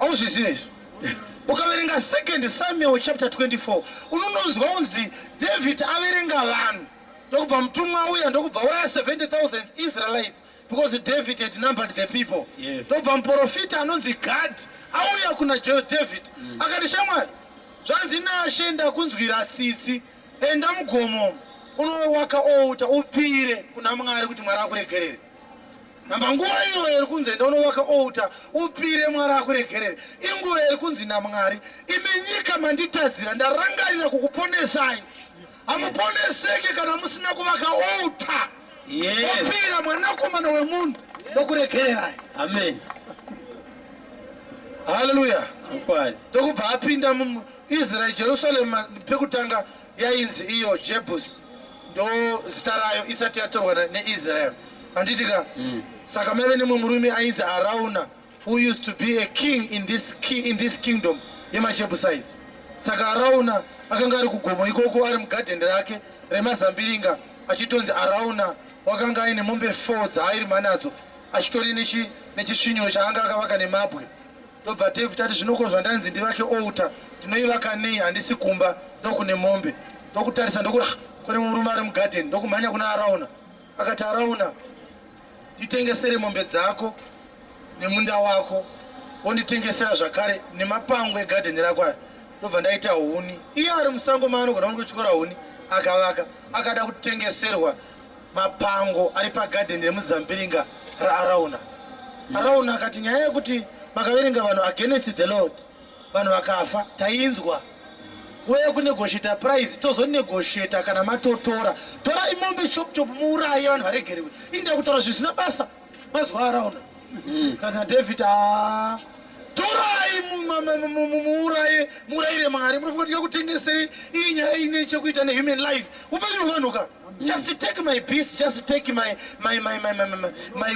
Auzviziva izvi? Ukaverenga 2 Samuel chapter 24 unononzwa unzi David averenga vanhu ndokubva mutumwa uya ndokubva uraya 70,000 Israelites because David had numbered the people. Ndokubva muprofita anonzi Gad auya kuna David akati shamwari zvanzi naashenda kunzwira tsitsi enda mugomo unowaka outa upire kuna Mwari kuti Mwari akuregerere. Namba nguva iyoyo iri kunzi enda unowaka outa upire Mwari akuregerere. Inguva iri kunzi naMwari imi nyika manditadzira ndarangarira kukuponesai. Hamuponeseki kana musina kuvaka outa. Upira mwanakomana wemunhu ndokuregererai. Amen. Hallelujah. Ndokubva apinda muIsrael, Jerusalem pekutanga yainzi iyo Jebus, ndo zita rayo isati yatorwa neIsrael. Handitika saka mave nemumwe murume ainzi Arauna who used to be a king in this kingdom yemaJebusites. Saka Arauna akanga ari kugomo ikoko ari mugadheni rake remazambiringa achitonzi Arauna wakanga aine mombe 4 dzaairi manadzo achitori nechisvinyo chaanga akavaka nemabwe. Ndobva David ati zvinoko zvandanzi ndivake outa ndinoivaka nei handisi kumba ndokune mombe. Ndokutarisa ndokuti kune murume ari mugadheni ndokumhanya kuna Arauna akati Arauna nditengesere mombe dzako nemunda wako wonditengesera zvakare nemapango egadheni rako aya. Ndobva ndaita huni iye ari musango maanogona kuchikora huni akavaka akada kutengeserwa mapango ari pagadheni remuzambiringa raArauna. Arauna akati nyaya yekuti makaverenga vanhu against the Lord vanhu vakafa tainzwa uye kunegoshita price tozonegoshita kana matotora tora imombe chop muuraye vanhu varegerewe inda kutaura zvinhu zvina basa mazwa Arauna kana David torai muurayire Mwari munofanira kutengeseri iyi nyaya ine chekuita nehuman life upenyu hwevanhu ka just take my beast, just take my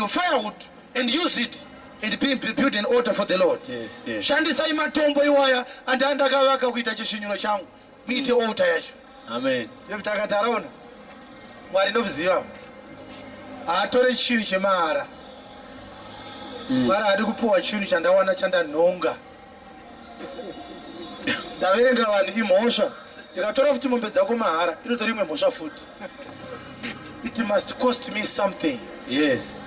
firewood and use it and build an altar for the Lord. Shandisai matombo iwaya andakavaka kuita chisviniro changu muite altar yacho. Amen. David akati Arauna Mwari ndokuziva haatore chinhu chemahara. Mwari hadi kupiwa chinhu chandawana chandanhonga. Ndaverenga vanhu imhosva ndikatora futi mombe dzako mahara inotori imwe mhosva futi. It must cost me something. Yes.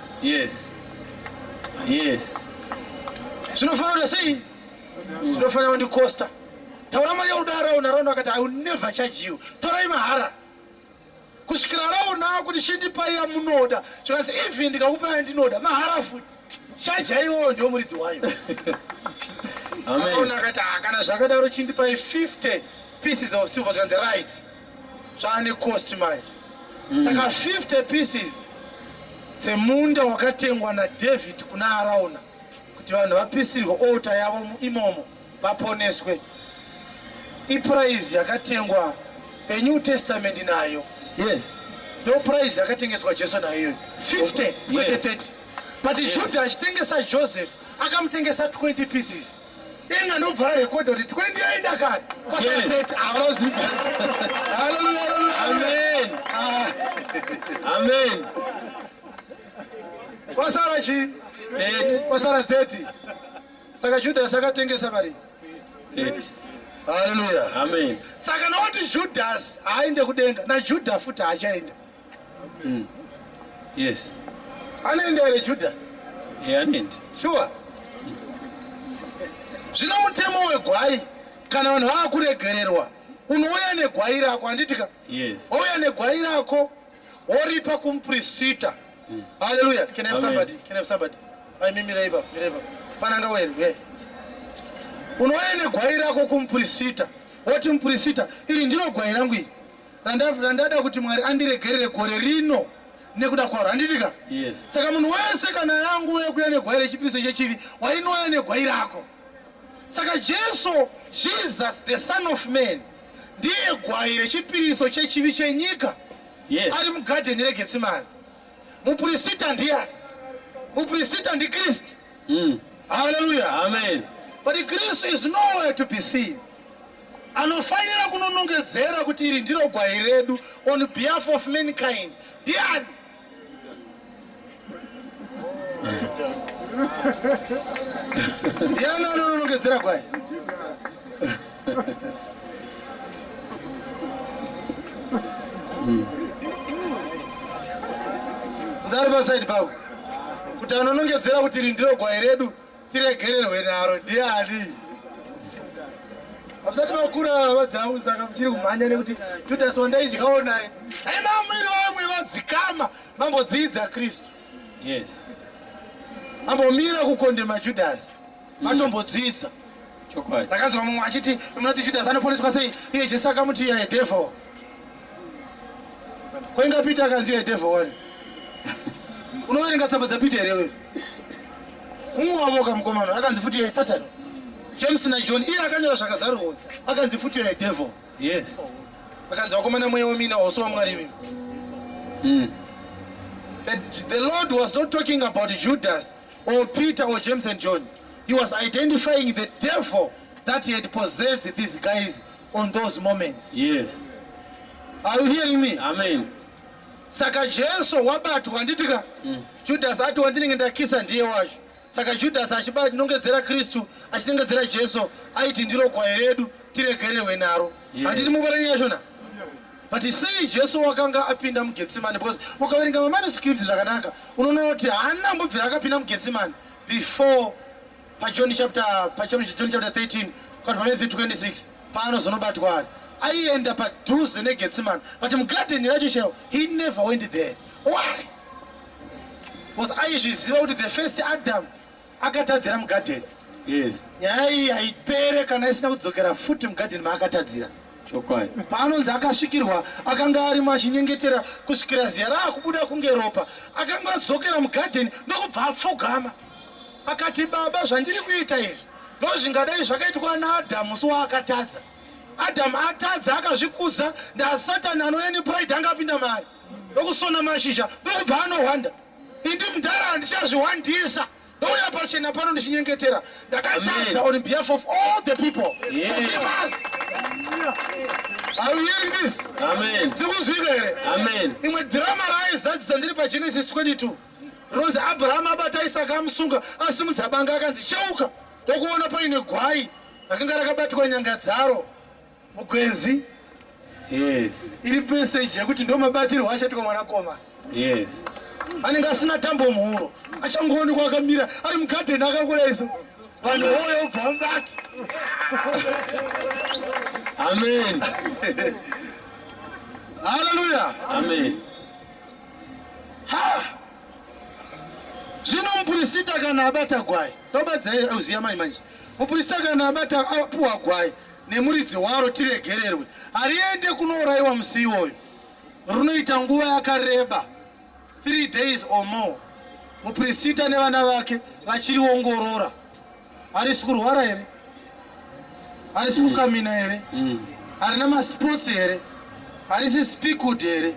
Zvinofanira sei? Zvinofanira kundikosta. Taura mari yakuda Arauna akati I will never charge you. Torai mahara. Kusvikira Arauna kuti chindipai yamunoda. Zvikanzi even ndikakupa yandinoda mahara futi. Chaja iwoyo ndio muridzi wayo. Amen. Arauna akati kana zvakadaro chindipai 50 pieces of silver. Zvikanzi right. Zvane cost manje. Saka 50 pieces semunda wakatengwa naDavid kuna Arauna kuti vanhu vapisirwe altar yavo imomo vaponeswe. Iprice yakatengwa peNew Testament nayo. Yes. No price yakatengeswa Jesu nayo 50 kwete 30. But Judah achitengesa Joseph akamutengesa 20 pieces. Inga nobva record kuti 20 aenda kare. Hallelujah. Amen. Amen. Pasara chi? 30. Pasara 30. Saka Judas akatengesa mari 30. Hallelujah. Amen. Saka noti Judas aende kudenga na Judah futa achaenda. Yes. Anaenda ere Judah? Yanindi. Sure. Zvino mutemo wegwai kana vanhu vakuregererwa unouya negwai rako handitika. Yes. Ouya negwai rako woripa kumuprista. Hallelujah. Can I have somebody? Can I have somebody? Mira ipa. Fananga wewe. Unouya negwai rako kumuprista. Woti muprista ili ndilo gwai rangu ili. Randada kuti Mwari andiregerere gore rino nekuda kwaro handitika. Yes. Saka munhu wese kana yangu yekuya negwai rechipiriso chechivi wainouya negwai rako. Saka Jesu, Jesus the Son of Man, ndiye gwai rechipiriso chechivi chenyika. Yes. Ari mugadheni reGetsemani. Muprista ndiani? Muprista ndi Kristu. Hallelujah. Amen. But Kristu is nowhere to be seen. Anofanira kunonongedzera kuti iri ndiro gwai redu on behalf of mankind. Ndiani? Ndiani anonongedzera gwai? Nzari pasaidi pako kuti anonongedzera kuti iri ndiro gwai redu tiregererwe naro ndiani? Abusati makura vadzangu saka muchiri kumhanya nekuti Judas wandaidyawo naye. Mamwiri vamwe vadzikama mambodzidza Kristu. Yes. Ambomira kukondema Judas. Matombodzidza. Chokwadi. Takanzwa mumwe achiti munoti Judas anoponeswa sei? Iye Jesu akamuti iye devil. Kwenga Peter akanzi iye devil wani. Unoverenga tsamba dzaPeter here. Umwe wavoka mukomana akanzi futi iye Satan. James na John iye akanyora zvakazarwa akanzi futi iye devil. Yes. Akanzi wakomana mweya wemina hoso waMwari. The Lord was not talking about Judas or Peter or James and John. He was identifying the devil that he had possessed these guys on those moments. Yes. Are you hearing me? Amen. Saka Jesu wabatwa handitika. Judas ati wandinenge ndakisa ndiye wacho. Saka Judas achibati nongedzera Kristu, achitengedzera Jesu, aiti ndiro gwai redu tiregererwe naro. Handiti muvarengi yachona? But sei Jesu wakanga apinda muGetsemani because ukaverenga mamanuscripts zvakanaka unoona kuti haana mbobvira akapinda muGetsemani before John chapter 13 kana Matthew 26 paanozonobatwa ari aienda padhuze neGetsemani but mugadheni racho chaiwo he never went there. Why? Because aizviziva kuti the first Adam akatadzira mugadheni. Yes. Nyaya iyi haipere kana isina kudzokera futi mugadheni maakatadzira. Chokwadi. Paanonzi akasvikirwa akanga arimo achinyengetera kusvikira ziya raakubuda kunge ropa akanga adzokera mugadheni ndokubva apfugama akati baba zvandiri kuita izvi ndozvingadai zvakaitwa naAdhamu musi waakatadza. Adhamu atadza akazvikudza ndaSatani anouya nepride angapinda mari ndokusona mashizha ndokubva anohwanda indi mudhara handichazvihwandisa ndouya pachena pano ndichinyengetera ndakatadza on behalf of all the people. Forgive us. Are you hearing this? Amen. Ndikuzvika here? Amen. Imwe drama raaizadzisa ndiri paGenesis 22 ronzi Abraham abata Isaka amusunga asimudza banga akanzi cheuka ndokuona paine gwai rakanga rakabatwa nyanga dzaro mugwenzi. Yes. Iri message yekuti ndo mabatirwo achaitwa mwanakomana. Yes. Anenge asina tambo muhuro achangoonekwa akamira ari mugadheni akakura iso vanhu voyo ubva mubati. Amen. Hallelujah. Amen. Zvino muprista kana abata gwai ndobadzai uziya mai manje muprista kana abata apuwa gwai nemuridzi waro tiregererwe hariende kunourayiwa musi iwoyo runoita nguva yakareba 3 days or more muprista nevana vake vachiriongorora harisi kurwara here harisi kukamina here harina masports here harisi speakwood here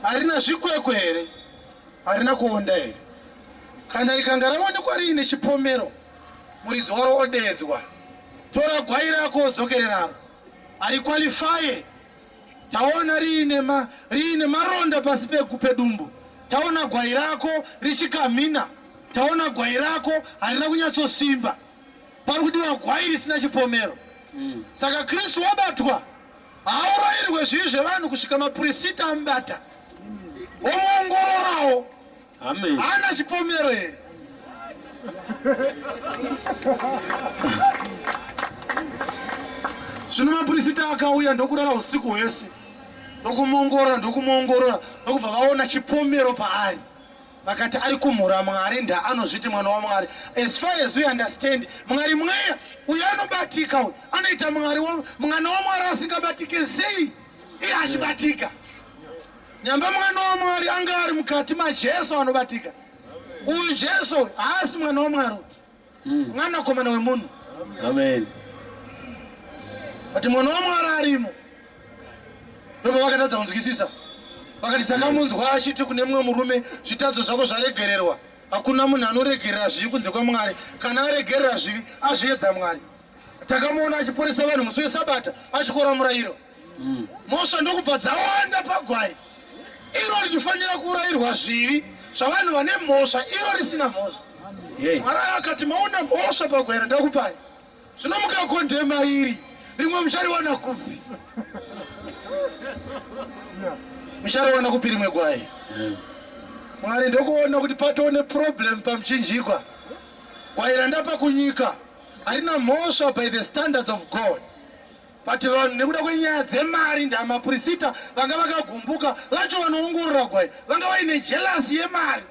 harina zvikwekwe here harina kuonda here kana rikanga raonekwa riine chipomero muridzi waro odedzwa tora gwai rako udzokere naro harikwalifaye. Taona riine maronda pasi pedumbu taona gwai rako richikamina taona gwai rako harina kunyatsosimba pari kudiwa gwai risina chipomero. Saka Kristu wabatwa haurayirwe zvivi zvevanhu kusvika maprista amubata omuongororawo. Amen. Hana chipomero here Zvino mapurisita akauya ndokurara usiku hwese ndokumuongorora ndokubva vaona chipomero paari vakati ari kumhura Mwari ndaanozviti mwana waMwari. As far as we understand, Mwari mweya uyo anobatika, uyu anoita mwana waMwari asingabatike sei iye achibatika. Nyamba mwana waMwari anga ari mukati maJesu anobatika. Uyu Jesu haasi mwana waMwari, mwanakomana wemunhu. Amen. But mwana waMwari arimo. Ndoba vakatadza kunzwisisa. Vakati takamunzwa achiti kune mumwe murume zvitadzo zvako zvaregererwa. Hakuna munhu anoregerera zvivi kunze kwaMwari. Kana aregerera zvivi azviedza Mwari. Takamuona achiporesa vanhu musi weSabata achikora murayiro. Mhosva ndokubva dzawanda pagwai. Iro richifanira kurayirwa zvivi zvavanhu vane mhosva, iro risina mhosva. Mwari akati maona mhosva pagwai randakupai. Zvino mukakondema iri rimwe muchariwana kupi? Muchariwana kupi rimwe gwai? Mwari ndokuona kuti patone problem pamuchinjikwa. Gwai randapa kunyika harina mhosva by the standards of God. But vanhu nekuda kwenyaya dzemari ndamapurisita vanga vakagumbuka vacho vanoongorora gwai vanga vaine jealousy yemari.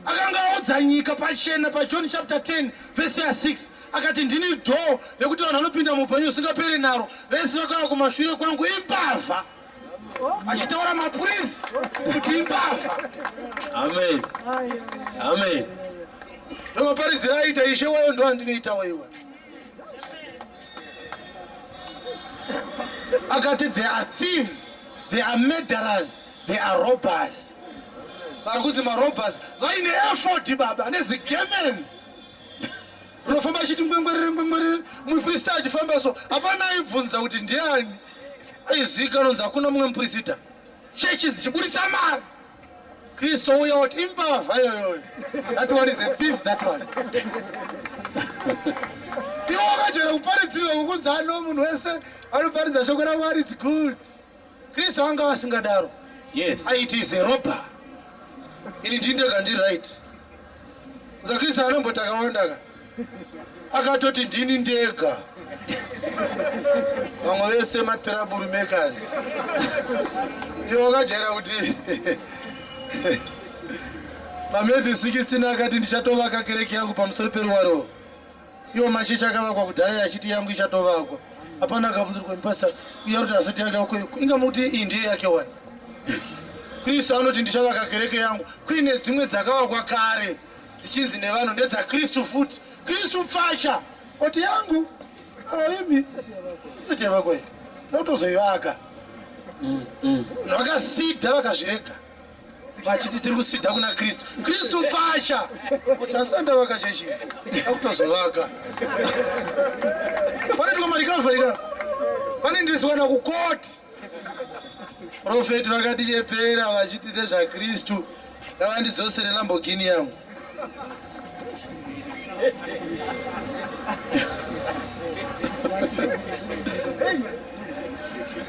Akanga audza nyika pachena paJohn chapter 10 verse 6 akati ndini door rekuti vanhu vanopinda muupenyu usingaperi naro, vese vakauya kumashure kwangu imbavha. Achitaura mapurisi kuti imbavha. Amen. Amen. Ndomaparizira aita ishe wayo ndo andinoita waiwa. Akati they are thieves, they are murderers, they are robbers. Varikuzi marobbers vaine effort baba nezigemens. Unofamba achiti ngwengwerere muprista achifamba so hapana aibvunza kuti ndiani. Aizika anonzi hakuna mumwe muprista. Chechi dzichiburitsa mari. Kristu uya kuti imbavha iyoyo. That one is a thief, that one. Iwo wakajera kuparidzirwa kukunzi ano munhu wese anoparidza shoko raMwari is good. Kristu anga asingadaro. Yes. It is a robber. Ini ndindega ndi right. Muza Kristu anomboti akawandaka. Akatoti ndini ndega. Vamwe vese matraburu makers. Iwo wakajera kuti paMatthew 16 akati ndichatovaka kereke yangu pamusoro peruwaro. Iwo machechi akavakwa kudhaya achiti yangu ichatovakwa. Hapana akabvunzirwa pastor uya kuti asati yake ingamuti iyi ndiye yake wani. Kristu anoti ndichavaka kereke yangu kuine dzimwe dzakavakwa kare dzichinzi nevanhu ndedzaKristu futi. Kristu pfacha kuti yangu imi isati yavakwa ndokutozoivaka. Vakasidha vakazvirega vachiti tiri kusidha kuna Kristu. Kristu pfacha kuti asandavaka chechi akutozovaka. Pane tikomarikavarika pane ndisiwana kukoti. Profeti vakati chepera vachiti nezvaKristu ngavandidzosere Lamborghini yangu.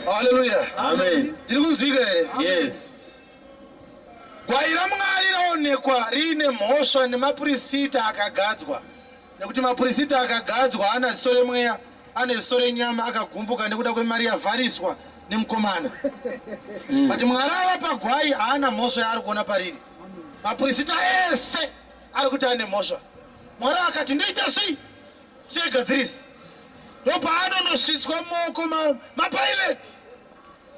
Hallelujah. Amen. Ndiri kunzwika here? Yes. Gwai raMwari raonekwa riine mhosva nemapurisita akagadzwa. Nekuti mapurisita akagadzwa ana ziso remweya, ane ziso renyama, akagumbuka nekuda kwemari yavhariswa nemukomana. But Mwari avapa gwai haana mhosva yaari kuona pariri. Mapurisita ese ari kuti ane mhosva. Mwari akati ndoita sei? Chegadzirisi. Ndopaanonosvitswa muoko maPilate.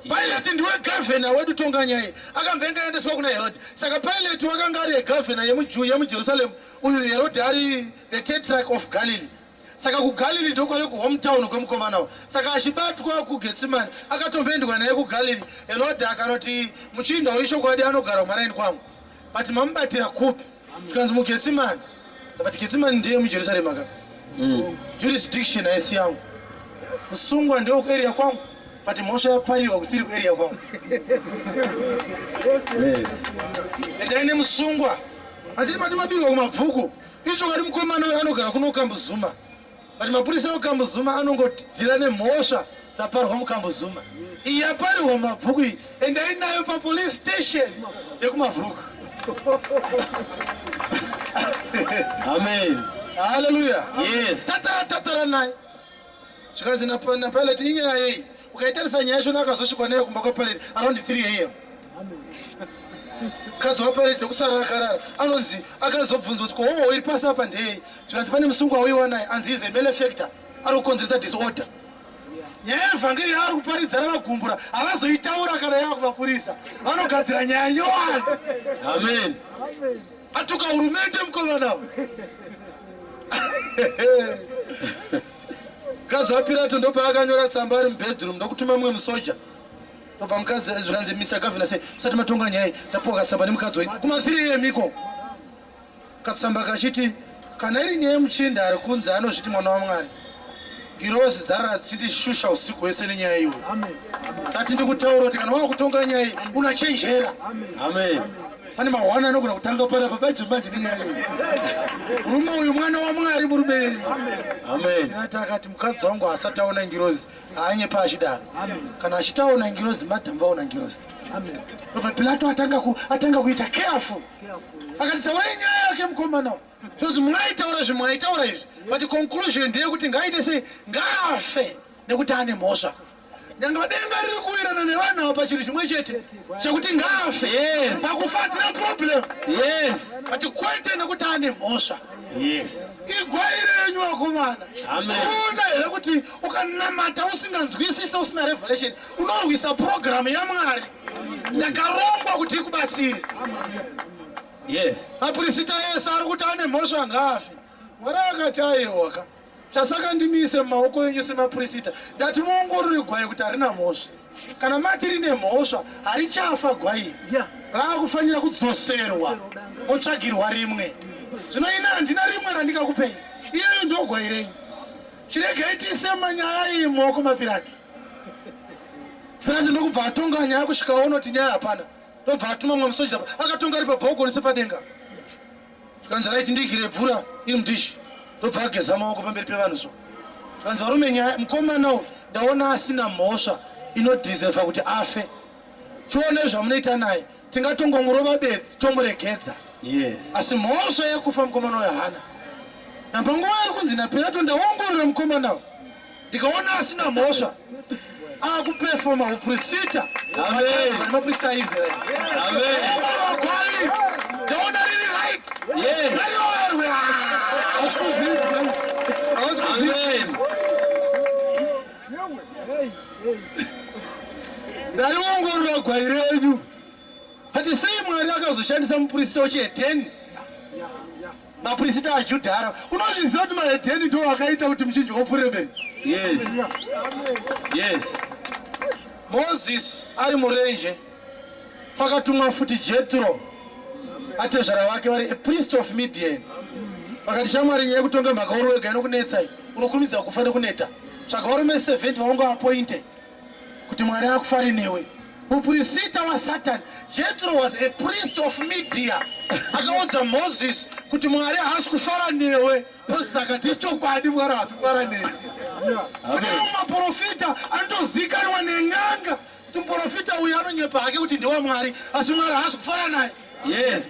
Pilate ndiwe gavhena wedu tonganyai. Akamvenga endeswa kuna Herod. Saka Pilate wakanga ari gavhena yemuJerusalem. Uyu Herod ari the tetrarch of Galilee. Saka kuGalilee ndoko kuhometown kwemukomana. Saka achibatwa kuGetsemani akatombendwa naye kuGalilee. Herod akaroti muchinda wechokwadi anogara kumaraini kwangu. But mamubatira kupi? Tikanzi muGetsemani. Saka Getsemani ndiye muJerusalem aka. Jurisdiction aisi yangu. Kusungwa ndio area kwangu. But mhosva yaparirwa kusiri area kwangu. Yes. Ndaine musungwa. Atiri matimabirwa kumabvuku. Icho kari mukomana anogara kuno Kambuzuma. But mapurisa oKambuzuma anongodhira nemhosva dzaparwa muKambuzuma. Iyi yaparirwa mumabvuku iyi. Ndainayo papolice station yekumabvuku. Amen. Hallelujah. Yes. Tatara naye. Chikazi na pallet inyaya yeye. Ukaitarisa nyaya shona akazosvikwa naye kumba kwa pallet around 3 AM. Kazi wa pallet ndokusara akarara. Anonzi akazobvunza kuti ko iri pasa apa ndei. Chikazi pane musungu auyiwa naye anzize male factor ari kukonzeresa disorder. Nyaya evhangeri ari kuparidzana vagumbura avazoitaura kana yakuvapurisa vanogadzira nyaya nyowani. Amen. Atuka hurumende mkomana. Kadzi waPirato ndopa akanyora tsamba ari mubedroom ndokutuma mumwe musoja. Ndobva mukadzi zvanzi Mr. Governor say sati matonga nyaya tapuwa katsamba nemukadzi wedu kuma 3 AM iko. Katsamba kachiti kana iri nyaya muchinda ari kunze anozviti mwana waMwari. Girozi dzarara dzindishusha usiku wese nenyaya iwe. Amen. Sati ndikutaura kuti kana wakutonga nyaya unachenjera. Amen. Pane mahwana anogona kutanga pana pabaji manje nenyaya iwe. Murume uyu mwana waMwari murume. Amen. Akati mukadzi wangu asati aona ngirozi aanyepa achidaro. Kana achitaona ngirozi madhamba aona ngirozi. Amen. Ndipo Pilato atanga kuita careful. Akati taura nyaya yake mukomana. Sozi mwaitaura izvi. But the conclusion ndeyekuti ngaite sei ngafe nekuti ane mhosva. Nyanga vadenga riri kuwirana nevana pachiri chimwe chete chekuti ngafe. Yes. Pakufatsira problem. Yes. But kwete nekuti ane mhosva. Yes. Igwaire yenyu vakomana. Amen. Una here kuti ukanamata usinganzwisisa usina revelation unorwisa program yaMwari. Ndakarongwa kuti ikubatsire. Yes. Apurisita yese ari kuti ane mhosva ngafe. Mwari akati aiwaka chasaka ndimise mumaoko enyu semapurisita ndati muongorore gwai kuti harina mhosva. Kana mati rine mhosva harichafa gwai raakufanira kudzoserwa motsvagirwa rimwe. Zvino ina handina rimwe randikakupei iyeyo ndo gwai renyu. Chiregai tiise manyaya iyi mumaoko maPirato. Pilato ndokubva atonga nyaya kusvika onoti nyaya hapana. Ndobva atuma mumwe musoja akatonga ari pabhaukoni sepadenga. Zvikanzi raiti ndigire mvura iri mudhishi ndobva ageza maoko pamberi pevanhu so. Zvikanzi varume nyaya mukomana ndaona asina mhosva inodhiserva kuti afe. Chione zvamunoita naye tingatongomurova bedzi tomuregedza. Yes. Asi mhosva yekufa mukomana uyu hana. Napanguva iri kunzi naPirato ndaongorora mukomana uyu ndikaona asina mhosva akupefoma upurisita. Amen. Maprista aIsraeri. Amen. Ndaona riri right. Yes. Amen. Ndariongorora gwai renyu. Ati sei Mwari akazoshandisa mupurisita wechihedheni. Mapurisita aJudha. Unozviziva kuti mahedheni ndo akaita kuti muchinjwa upfuure mberi. Yes. Yes. Moses ari murenje pakatumwa futi Jethro atezvara vake vari a priest of Midian. Vakati shamwari nyaya yekutonga mhaka uri wega inokunetsai unokurumidza kufa nekuneta. Tsvaga varume 70 vaunga appointed kuti Mwari akufari newe. Mupurisita waSatan Jethro was a priest of Midia. Akaudza Moses kuti Mwari haasi kufara newe. Moses akati ichokwadi Mwari haasi kufara newe. Kune maprofita anotozikanwa nen'anga kuti muprofita uyu anonyepa hake kuti ndewaMwari asi Mwari haasi kufara naye. Yes.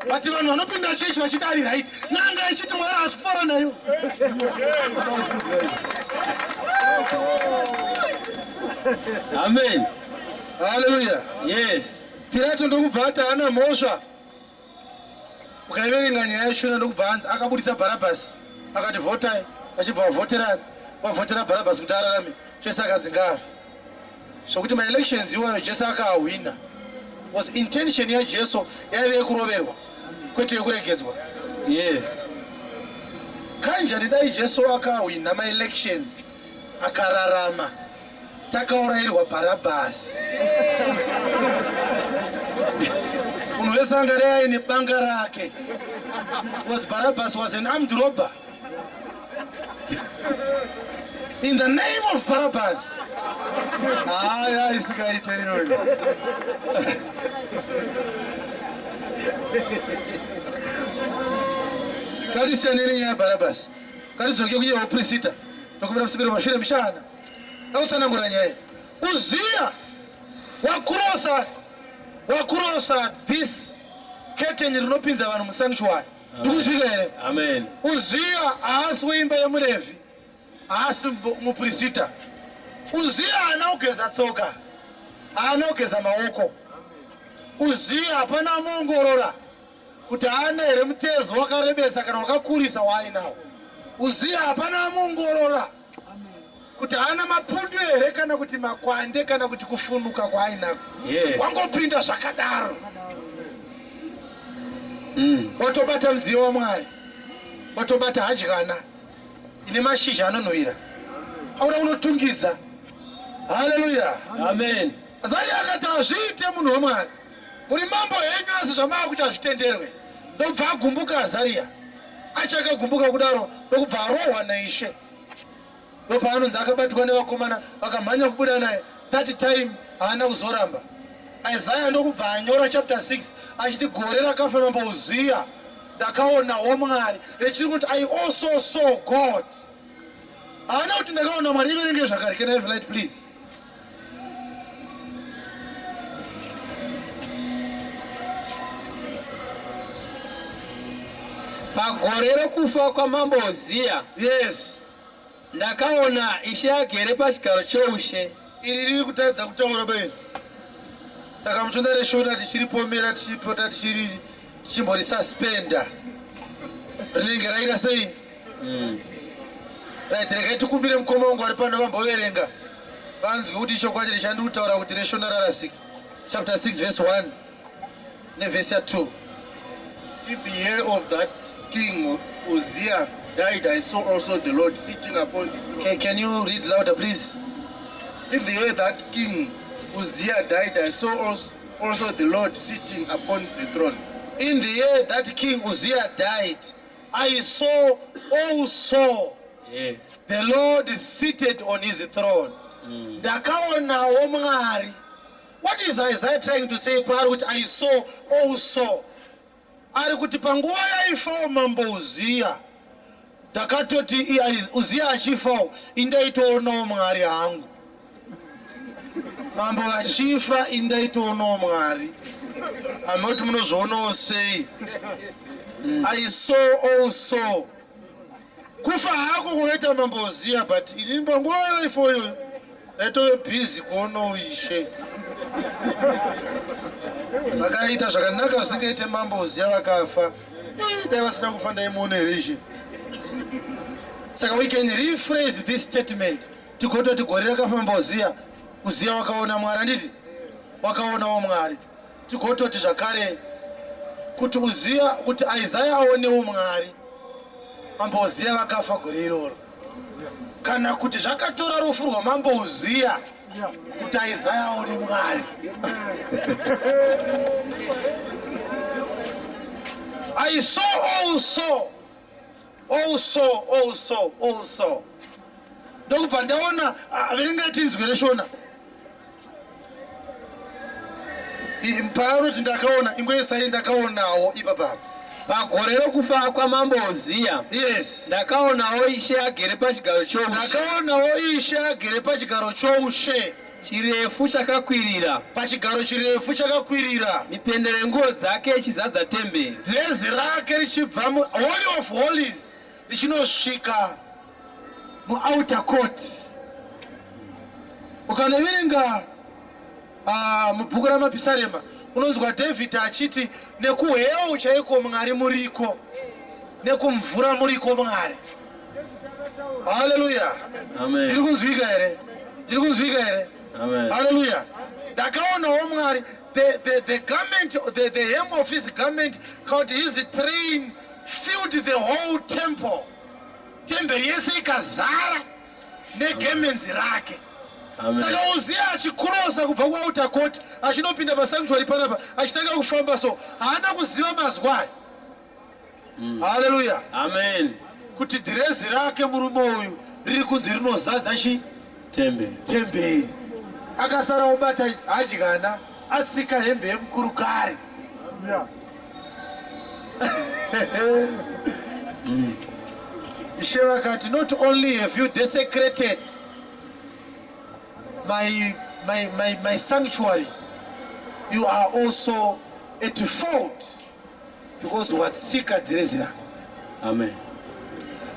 Vati vanhu vanopinda chechi vachiti ari right n'anga ichiti Mwari haasi kufara nayo. Amen. Hallelujah. Yes. Pilato ndokubva ati hana mhosva. Ukaiverenga nyaya yachona ndokubva anzi akabudisa Bharabhasi akati vhotai. Vachibva vavoterana vavhotera Bharabhasi kuti ararame Jesu akanzi ngaafe. Zvokuti maelections iwayo Jesu akaahwina. Was intention yaJesu yaive yekuroverwa kwete yekuregedzwa. Yes. Kanjani dai Jesu akahwina maelections akararama takaurayirwa Bharabhasi. Munhu wese anga aine banga rake. Was Barabbas was an armed robber. In the name of Barabbas. Isikaite rino. Kadisianeni ya Barabbas. Kadidzoke kuye uprinsita. Ndokubira kusibira mashure mishana. Nautsanangura nyaya. Uziya wakurosa this curtain rinopinza vanhu musanctuary ndikuzvika here? Amen. Uziya haasi weimba yemuRevhi, haasi muprista. Uziya haana kugeza tsoka, haana kugeza maoko. Uziya hapana amuongorora kuti haana here mutezo wakarebesa kana wakakurisa waainawo. Uziya hapana amuongorora kuti haana mapundu here kana kuti makwande kana kuti kufunuka kwaainako. Wangopinda zvakadaro. Watobata mudziyo waMwari, watobata hadyana ine mashizha anonhuhwira, auna unotungidza. Haleluya, amen. Azaria akati hazviite munhu waMwari, muri mambo henyu asi zvamava kuti hazvitenderwe. Ndobva agumbuka Azaria, achakagumbuka kudaro ndokubva arohwa naIshe. Ndopaanonzi akabatwa nevakomana vakamhanya kubuda naye, 30 time haana kuzoramba. Isaiah ndokubva anyora chapter 6 achiti gore rakafa mambo Uziya ndakaonawo Mwari. Echiri kuti I also saw God. Haana kuti ndakaona Mwari. Iverenge zvakare. Can I have light please? Pagore rokufa kwamambo Uziya, Yes. ndakaona Ishe agere pachigaro choushe. Iri riri kutadza kutaura beni. Saka muchonda reshona tichiripomera tichipota tichimbori suspenda. Rinenge raita sei? Right, regai tikumbire mukoma wangu ari pano vamboverenga. Vanzwe kuti chokwadi richandi kutaura kuti reshona rarasika. Chapter 6 verse 1 neverse 2. In the year of that king Uzziah died, I saw also the Lord sitting upon the throne. Can you read louder please? In the year that king Uzziah died, I saw also the Lord sitting upon the throne. In the year that King Uzziah died, I saw also the Lord is seated on his throne. Ndakaonawo Mwari. What is Isaiah trying to say pari kuti I saw also? Ari kuti panguva yaifawo mambo Uziya, ndakatoti Uziya achifawo indaitoonawo Mwari hangu. Mambo achifa indaitoonawo Mwari. Amoti munozvoonawo sei? I saw also. Kufa hako kunoita mambo Uziya, but ini panguva yaifawo ndaitove busy kuonawo Ishe. Vakaita zvakanaka vasingaite mambo Uziya vakafa. Dai vasina kufa ndaimuona here Ishe. Saka we can rephrase this statement. Tigototi gore rakafa mambo Uziya, Uziya wakaona Mwari. Handiti? Wakaonawo Mwari. Tigototi zvakare kuti Uziya, kuti Isaiah aonewo Mwari, mambo Uziya vakafa gore iroro. Kana kuti zvakatora rufu rwamambo Uziya kuti Isaiah aone Mwari. I saw also. Ndokubva ndaona verengatinzwe reshona. Paanoti ndakaona, ingwesai ndakaonawo ipapa. Pagore rokufa kwamambo Uziya, Yes. ndakaonawo Ishe agere pachigaro choushe. Ndakaonawo Ishe agere pachigaro choushe. Chirefu chakakwirira. Pachigaro chirefu chakakwirira. Mipendero yenguo dzake ichizadza temberi. Dhirezi rake richibva Holy of Holies richinosvika muouter court. Ukanoverenga mubhuku raMapisarema unonzwa David achiti nekuhewu chaiko Mwari muriko, nekumvura muriko Mwari. Haleluya. Amen. Ndiri kunzwika here? Amen. Hallelujah. Ndakaonawo Mwari. The garment, the hem of his garment, called his train, filled the whole temple. Temberi yese ikazara negarments rake. Saka Uziya achikurosa kubva kuouter court achinopinda pasanctuary panapa achitanga kufamba so haana kuziva mazwa. Hallelujah. Amen. Kuti dhirezi rake murume uyu riri kunzi rinozadza temberi. Akasara obata hadyana atsika hembe yemukuru-kare. Ishe vakati, not only have you desecrated my sanctuary, you are also at fault because watsika dhirezi rangu. Amen.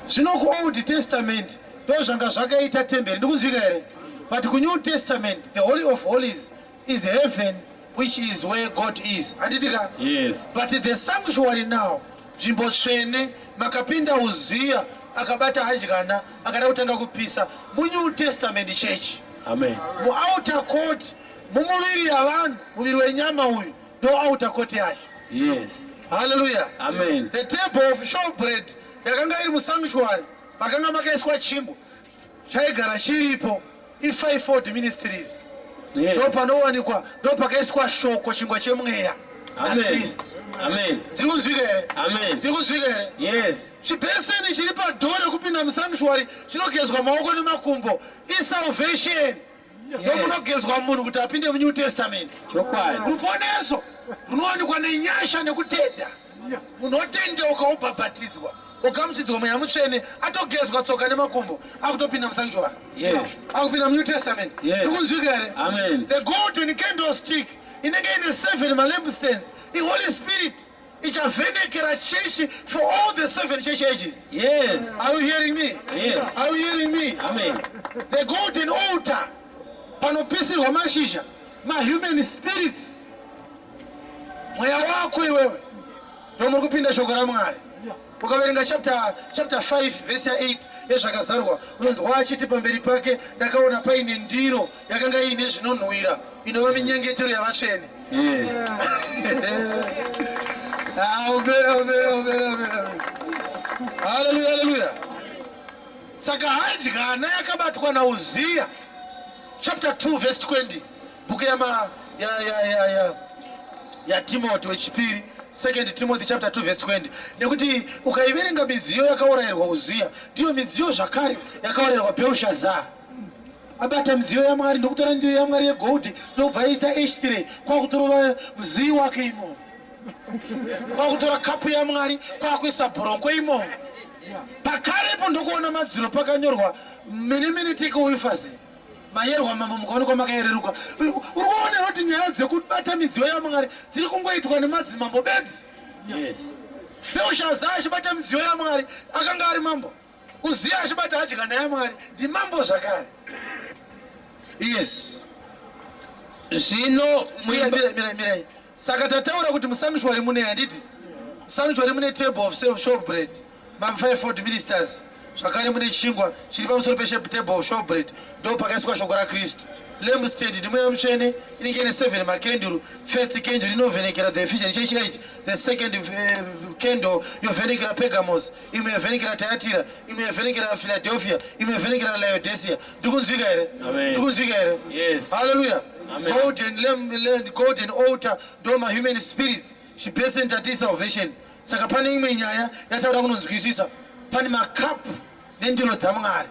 Zvino kuOld Testament ndo zvanga zvakaita temberi, ndikunzwika here? But kuNew Testament the Holy of Holies is heaven, which is where God is. Anditika? Yes. But the sanctuary now, nzvimbo tsvene makapinda Uzia akabata hadyana akada kutanga kupisa muNew Testament church. Amen. Outer court mumuviri yavanhu, muviri wenyama uyu ndo outer court yacho. Yes. Hallelujah. Amen. The table of showbread yakanga iri musanctuary makanga makaiswa chimbo chaigara chiripo i540 ministries. Yes. Ndo panowanikwa, ndo pakaiswa shoko chingwa chemweya. Amen. Amen. Tiri kunzwika here? Amen. Tiri kunzwika here? Yes. Chibheseni chiri padhoo rekupinda musanctuary chinogezwa maoko nemakumbo isalvation. Ndo munogezwa munhu kuti apinde muNew Testament. Chokwadi. Ruponeso runowanikwa nenyasha nekutenda. Munhu otendeuka obhabhatidzwa ogamuchidzwa mweya mutsvene atogezwa tsoka nemakumbo akutopinda musanctuary. Yes. Akupinda muNew Testament. Yes. Ndikunzwika here? Amen. The golden candlestick inenge ine 7 lampstands. The Holy Spirit ichavhenekera church for all the 7 church ages. Yes. Are you hearing me? Yes. Are you hearing me? Amen. The golden altar panopisirwa mashizha human spirits. Mweya wako iwewe ndo muri kupinda shoko raMwari. Ukaverenga chapter 5 verse 8 yezvakazarwa unonzwa achiti pamberi pake ndakaona paine ndiro yakanga ine zvinonhuhwira inova minyengetero yavatsvene. Yes. Hallelujah, hallelujah. Saka hadyana yakabatwa naUzia chapter 2 verse 20 bhuku ya Timothy wechipiri 2 Timothy chapter 2 verse 20. Nekuti ukaiverenga midziyo yakaurayirwa Uzia ndiyo midziyo zvakare yakaurayirwa Belshazzar. Abata midziyo yaMwari ndokutora ndiyo yaMwari yegold ndobva aita eshtre kwakutora muziyi wake imomo, kwakutora kapu yaMwari kwakuisa bhurongo imomo. Pakarepo ndokuona madziro pakanyorwa miniminitiki uifasi mayerwa mambo mukaonekwa makaereruka. Urikuona kuti nyaya dzekubata midziyo yaMwari dziri kungoitwa nemadzimambo bedzi. Yes. Belshazzar achibata midziyo yaMwari akanga ari mambo. Uzia achibata hadyana yaMwari ndi mambo zvakare. Yes. Zvino mirai. Saka tataura kuti musanctuary mune handiti sanctuary mune table of showbread, 540 ministers. Zvakare mune chingwa chiri pamusoro petable of showbread ndo pakaiswa shoko raKristu. Lampstand ndimweya mutsvene inenge ine 7 makenduru. First candle inovhenekera the Ephesian church age. The second candle yovhenekera Pergamos, imwe yovhenekera Thyatira, imwe yovhenekera Philadelphia, imwe yovhenekera Laodicea. Ndikunzwika here? Amen. Ndikunzwika here? Yes. Hallelujah. Amen. Golden altar ndo human spirits chibheseni tati salvation. Saka pane imwe nyaya yataura kunonzwisisa. Pane makapu nendiro dzaMwari.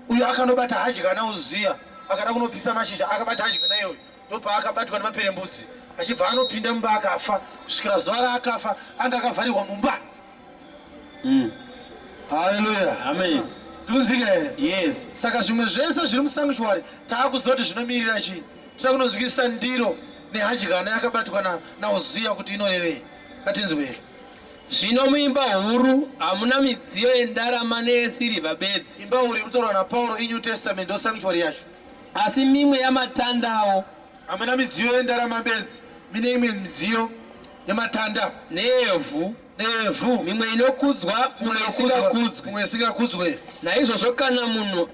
Uyo akanobata hadyana Uzia akada kunopisa mashizha akabata hadyana iyoyo ndopa akabatwa nemaperembudzi achibva anopinda mumba akafa kusvikira zuva raakafa anga akavharirwa mumba. Hallelujah. Amen. Ndikunzwika here? Yes. Saka zvimwe zvese zviri musanctuary taakuziva kuti zvinomirira chii. Tinoda kunonzwisisa ndiro nehadyana yakabatwa naUzia kuti inorevei. Ngatinzwe. Zvino muimba huru hamuna midziyo yendarama neyesirivha bedzi. Imba huru inotaurwa naPauro iNew Testament ndo sanctuary yacho. Asi mimwe yamatandawo hamuna midziyo yendarama bedzi, mine imwe midziyo yematanda neevhu, mimwe inokudzwa mimwe isingakudzwe. Naizvozvo kana munhu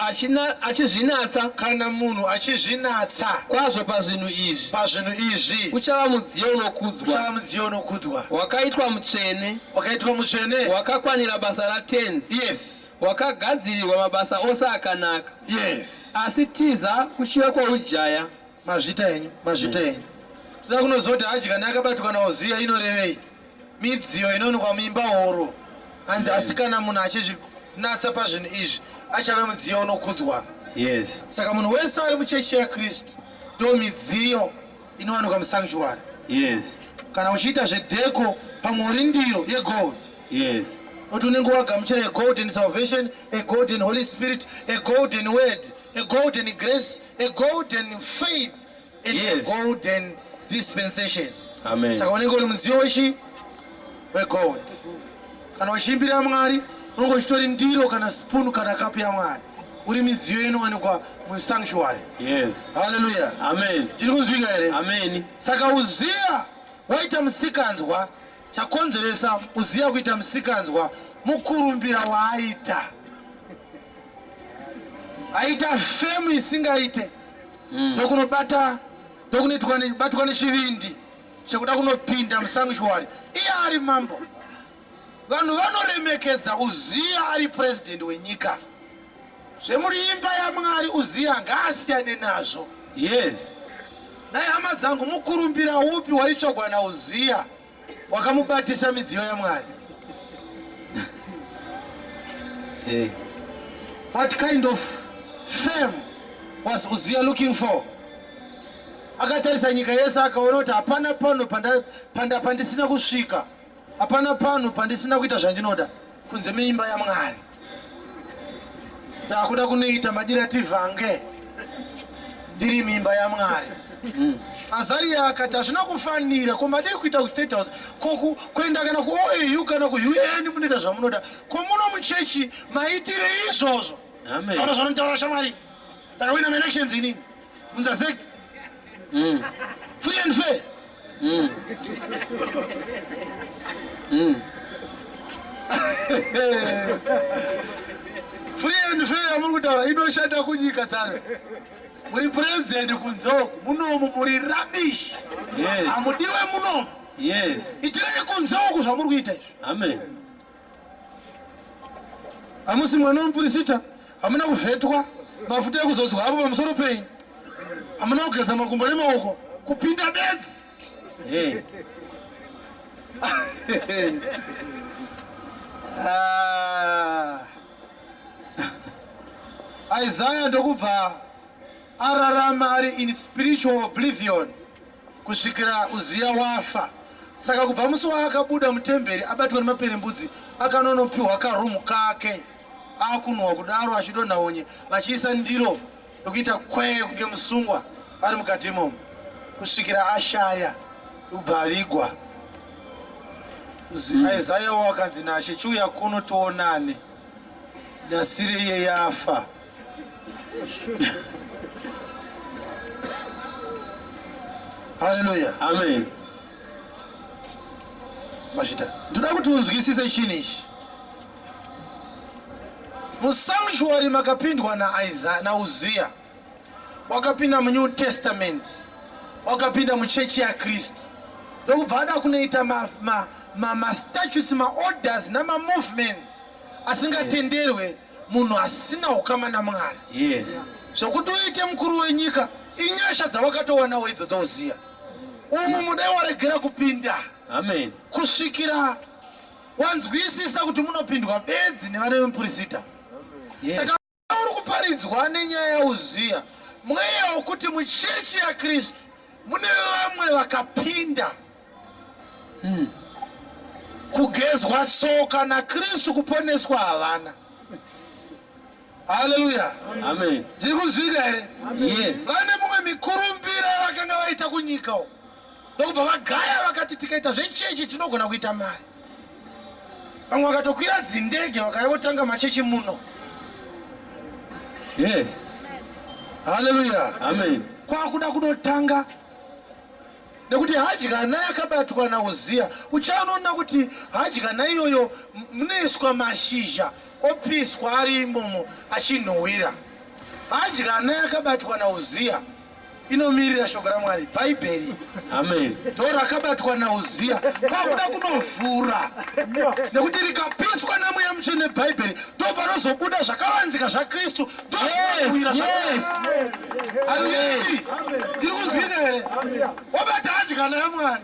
achizvinatsa kwazvo pazvinhu izvi uchava mudziyo unokudzwa, wakaitwa mutsvene, wakakwanira basa ratenzi. Yes. Wakagadzirirwa mabasa ose akanaka. Yes. Asi tiza kuchiva kwaujaya. Mazvita enyu. Tinoda kunoziva kuti hadyana yakabatwa naUzia inorevei. Midziyo inowanikwa muimba huru. Hanzi asi kana munhu achizvinatsa pazvinhu izvi achava mudziyo unokudzwa. Yes. Saka munhu wese ari muchechi yaKristu ndo midziyo inowanikwa musanctuary. Yes. Kana uchiita zvedheko pamwe uri ndiro yegold. Yes. Kuti unenge wagamuchira a golden salvation, a golden Holy Spirit, a golden word, a golden grace, a golden faith, and Yes. a golden dispensation. Amen. Saka unenge uri mudziyo wechi wegold. Kana uchiimbira Mwari unongochitori ndiro kana spoon kana kapu ya Mwari. Uri midziyo inowanikwa musanctuary. Yes. Hallelujah. Amen. Tiri kuzvika here? Amen. Saka Uzia waita musikanzwa, chakonzeresa Uzia kuita musikanzwa mukurumbira waaita. Aita femu isingaite. Ndokunobata, ndokunobatwa nechivindi chekuda kunopinda musanctuary. Iye ari mambo. Vanhu vanoremekedza Uzia ari president wenyika. Zvemuri imba yaMwari Uzia ngaasiyane nazvo. Yes. Naye hama dzangu, mukurumbira upi waitsvagwa naUzia wakamubatisa midziyo yaMwari? What kind of fame was Uzia looking for? Akatarisa nyika yese akaona kuti hapana pano pandisina kusvika, hapana pano pandisina kuita zvandinoda kunze meimba yaMwari. Takuda kunoita madirativhange ndiri mimba yaMwari. Azaria akati hazvina kufanira komadei kuita kustate house kuenda kana kuOAU kana kuUN munoita zvamunoda, komuno muchechi maitire izvozvo. Amen. Kana zvanotaura shamwari takawina elections inini bvunza zeki. Free and fair. Free and fair amuri kutaura inoshanda kunyika tsana. Muri president kunzoku munomu muri rubbish. Yes. Amudiwe munomu. Yes. Itirei kunzoku zvamuri kuita izvo. Amen. Hamusi mwana wemupurisita, hamuna kuvhetwa mafuta ekuzodzwa hapo pamusoro penyu, hamuna kugeza makumbo nemaoko kupinda bedzi. Hey. Isaiah ndokubva ararama ari in spiritual oblivion kusvikira Uzia wafa. Saka kubva musi waakabuda mutemberi abatwa nemaperembudzi akanonopiwa karumu kake akunwa kudaro achidonha onye vachiisa ndiro yokuita kwee kunge musungwa ari mukati imomo kusvikira ashaya kubva avigwa. Isaiah wakanzi Nashe chiuya kuno tionane, Nasire iye yafa. Hallelujah. Amen. Mashita ndoda kuti unzwisise chinhu ichi. Musanctuary makapindwa naUzia, wakapinda muNew Testament, wakapinda muchechi yaKristu, ndokubva ada kunoita mastatutes maorders namamovements asingatenderwe munhu asina ukama naMwari. Yes. Zvokuti uite mukuru wenyika inyasha dzawakatowanawo idzo dzoUzia. Umu mudai waregera kupinda. Amen. Kusvikira wanzwisisa kuti munopindwa bedzi nevana vemupurisita. Yes. Saka uri kuparidzwa nenyaya yaUzia, mweya wekuti muchechi yaKristu mune vamwe vakapinda kugezwa tsoka naKristu kuponeswa havana. Hallelujah. Amen. Ndiri kuzvika here? Yes. Vane mumwe mikurumbira vakanga vaita kunyika uko, ndokubva vagaya vakati tikaita zvechechi tinogona kuita mari. Vamwe vakatokwira dzindege vakayotanga machechi muno. Yes. Hallelujah. Amen. Kwakuda kunotanga nekuti hadyana yakabatwa naUzia. Uchaona kuti hadyana iyoyo munoiswa mashizha opiswa ari imomo achinhuhwira. Hadyana yakabatwa naUzia inomirira shoko raMwari, Bhaibheri. Amen. Ndo rakabatwa naUzia. Kwakuda kunovhura nekuti rikapiswa namweya mutsvene Bhaibheri ndo panozobuda zvakavanzika zvaKristu. Yes. Haleluya. Ndiri kunzwika here? Wabata hadyana yaMwari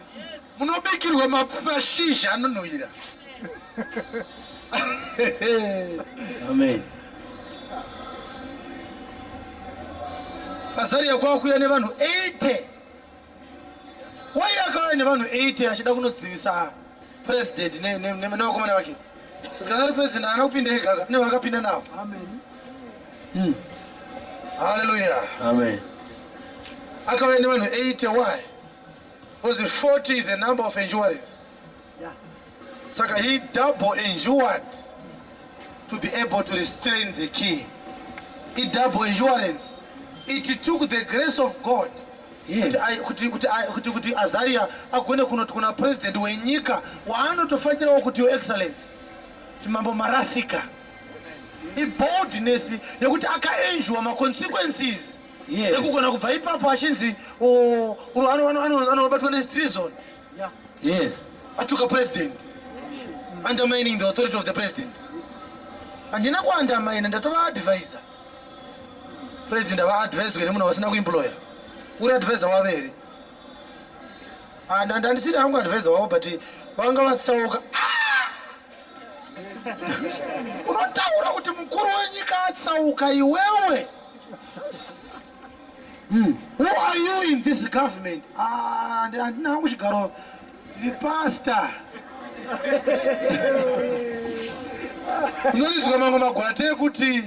munobikirwa mashizha anonhuhwira. Amen. Azaria kwakuya nevanhu 80. Wai akauya nevanhu 80 achida kunodzivisa president nevakomana vake. Zikazari president haana kupinda ega, nevakapinda navo. Amen. Hallelujah. Amen. Akauya nevanhu 80. Why? Because 40 is a number of endurance. Saka he double endured to be able to restrain the king. He double endurance. It took the grace of God. Yes. Kuti Azaria agone kuna president wenyika waanotofanira kuti your excellency timambo marasika boldness yekuti akaenjwa ma consequences ekugona kubva ipapo achinzi anobatwa treason. Yes. Atuka president undermining the authority of the president. Andina kuandamaina ndatova advisor president ava advise kune munhu vasina kuemploya uri advisor wavere and andisiri hangu advisor wavo but vanga vatsauka. Unotaura kuti mukuru wenyika atsauka iwewe. Who are you in this government? Andina hangu chigaro pastor. Unonzwa mango magwate kuti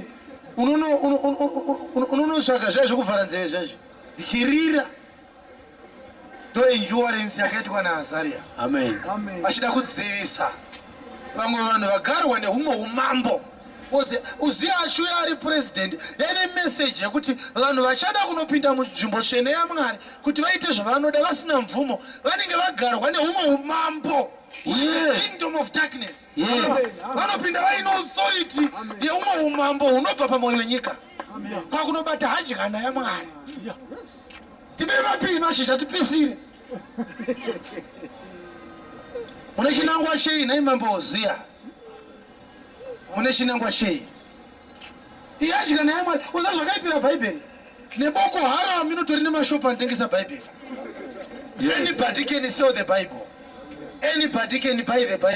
unonosvaka zvaizvo kuvhara nzeve zvaizvo dzichirira ndo endurance yakaitwa naAzaria. Amen. Achida kudzivisa vamwe vanhu vagarwa nehumwe umambo. Uzia ashuya ari president yaine message yekuti vanhu vachada kunopinda munzvimbo tsvene yaMwari kuti vaite zvavanoda vasina mvumo vanenge vagarwa nehumwe umambo. Kingdom of darkness. Vanopinda vaine authority yeumwe umambo hunobva pamwoyo wenyika kwakunobata hadyana yaMwari. Tibe mapiri mashizha tipisire. Mune chinangwa chei nai mambo Uzia? Mune chinangwa chei? Iye hadyana yaMwari. Uza zvakaipira Bhaibheri. Neboko Haram inotori nemashopu anotengesa Bhaibheri. Anybody can sell the Bible. Anybody can buy the Bible.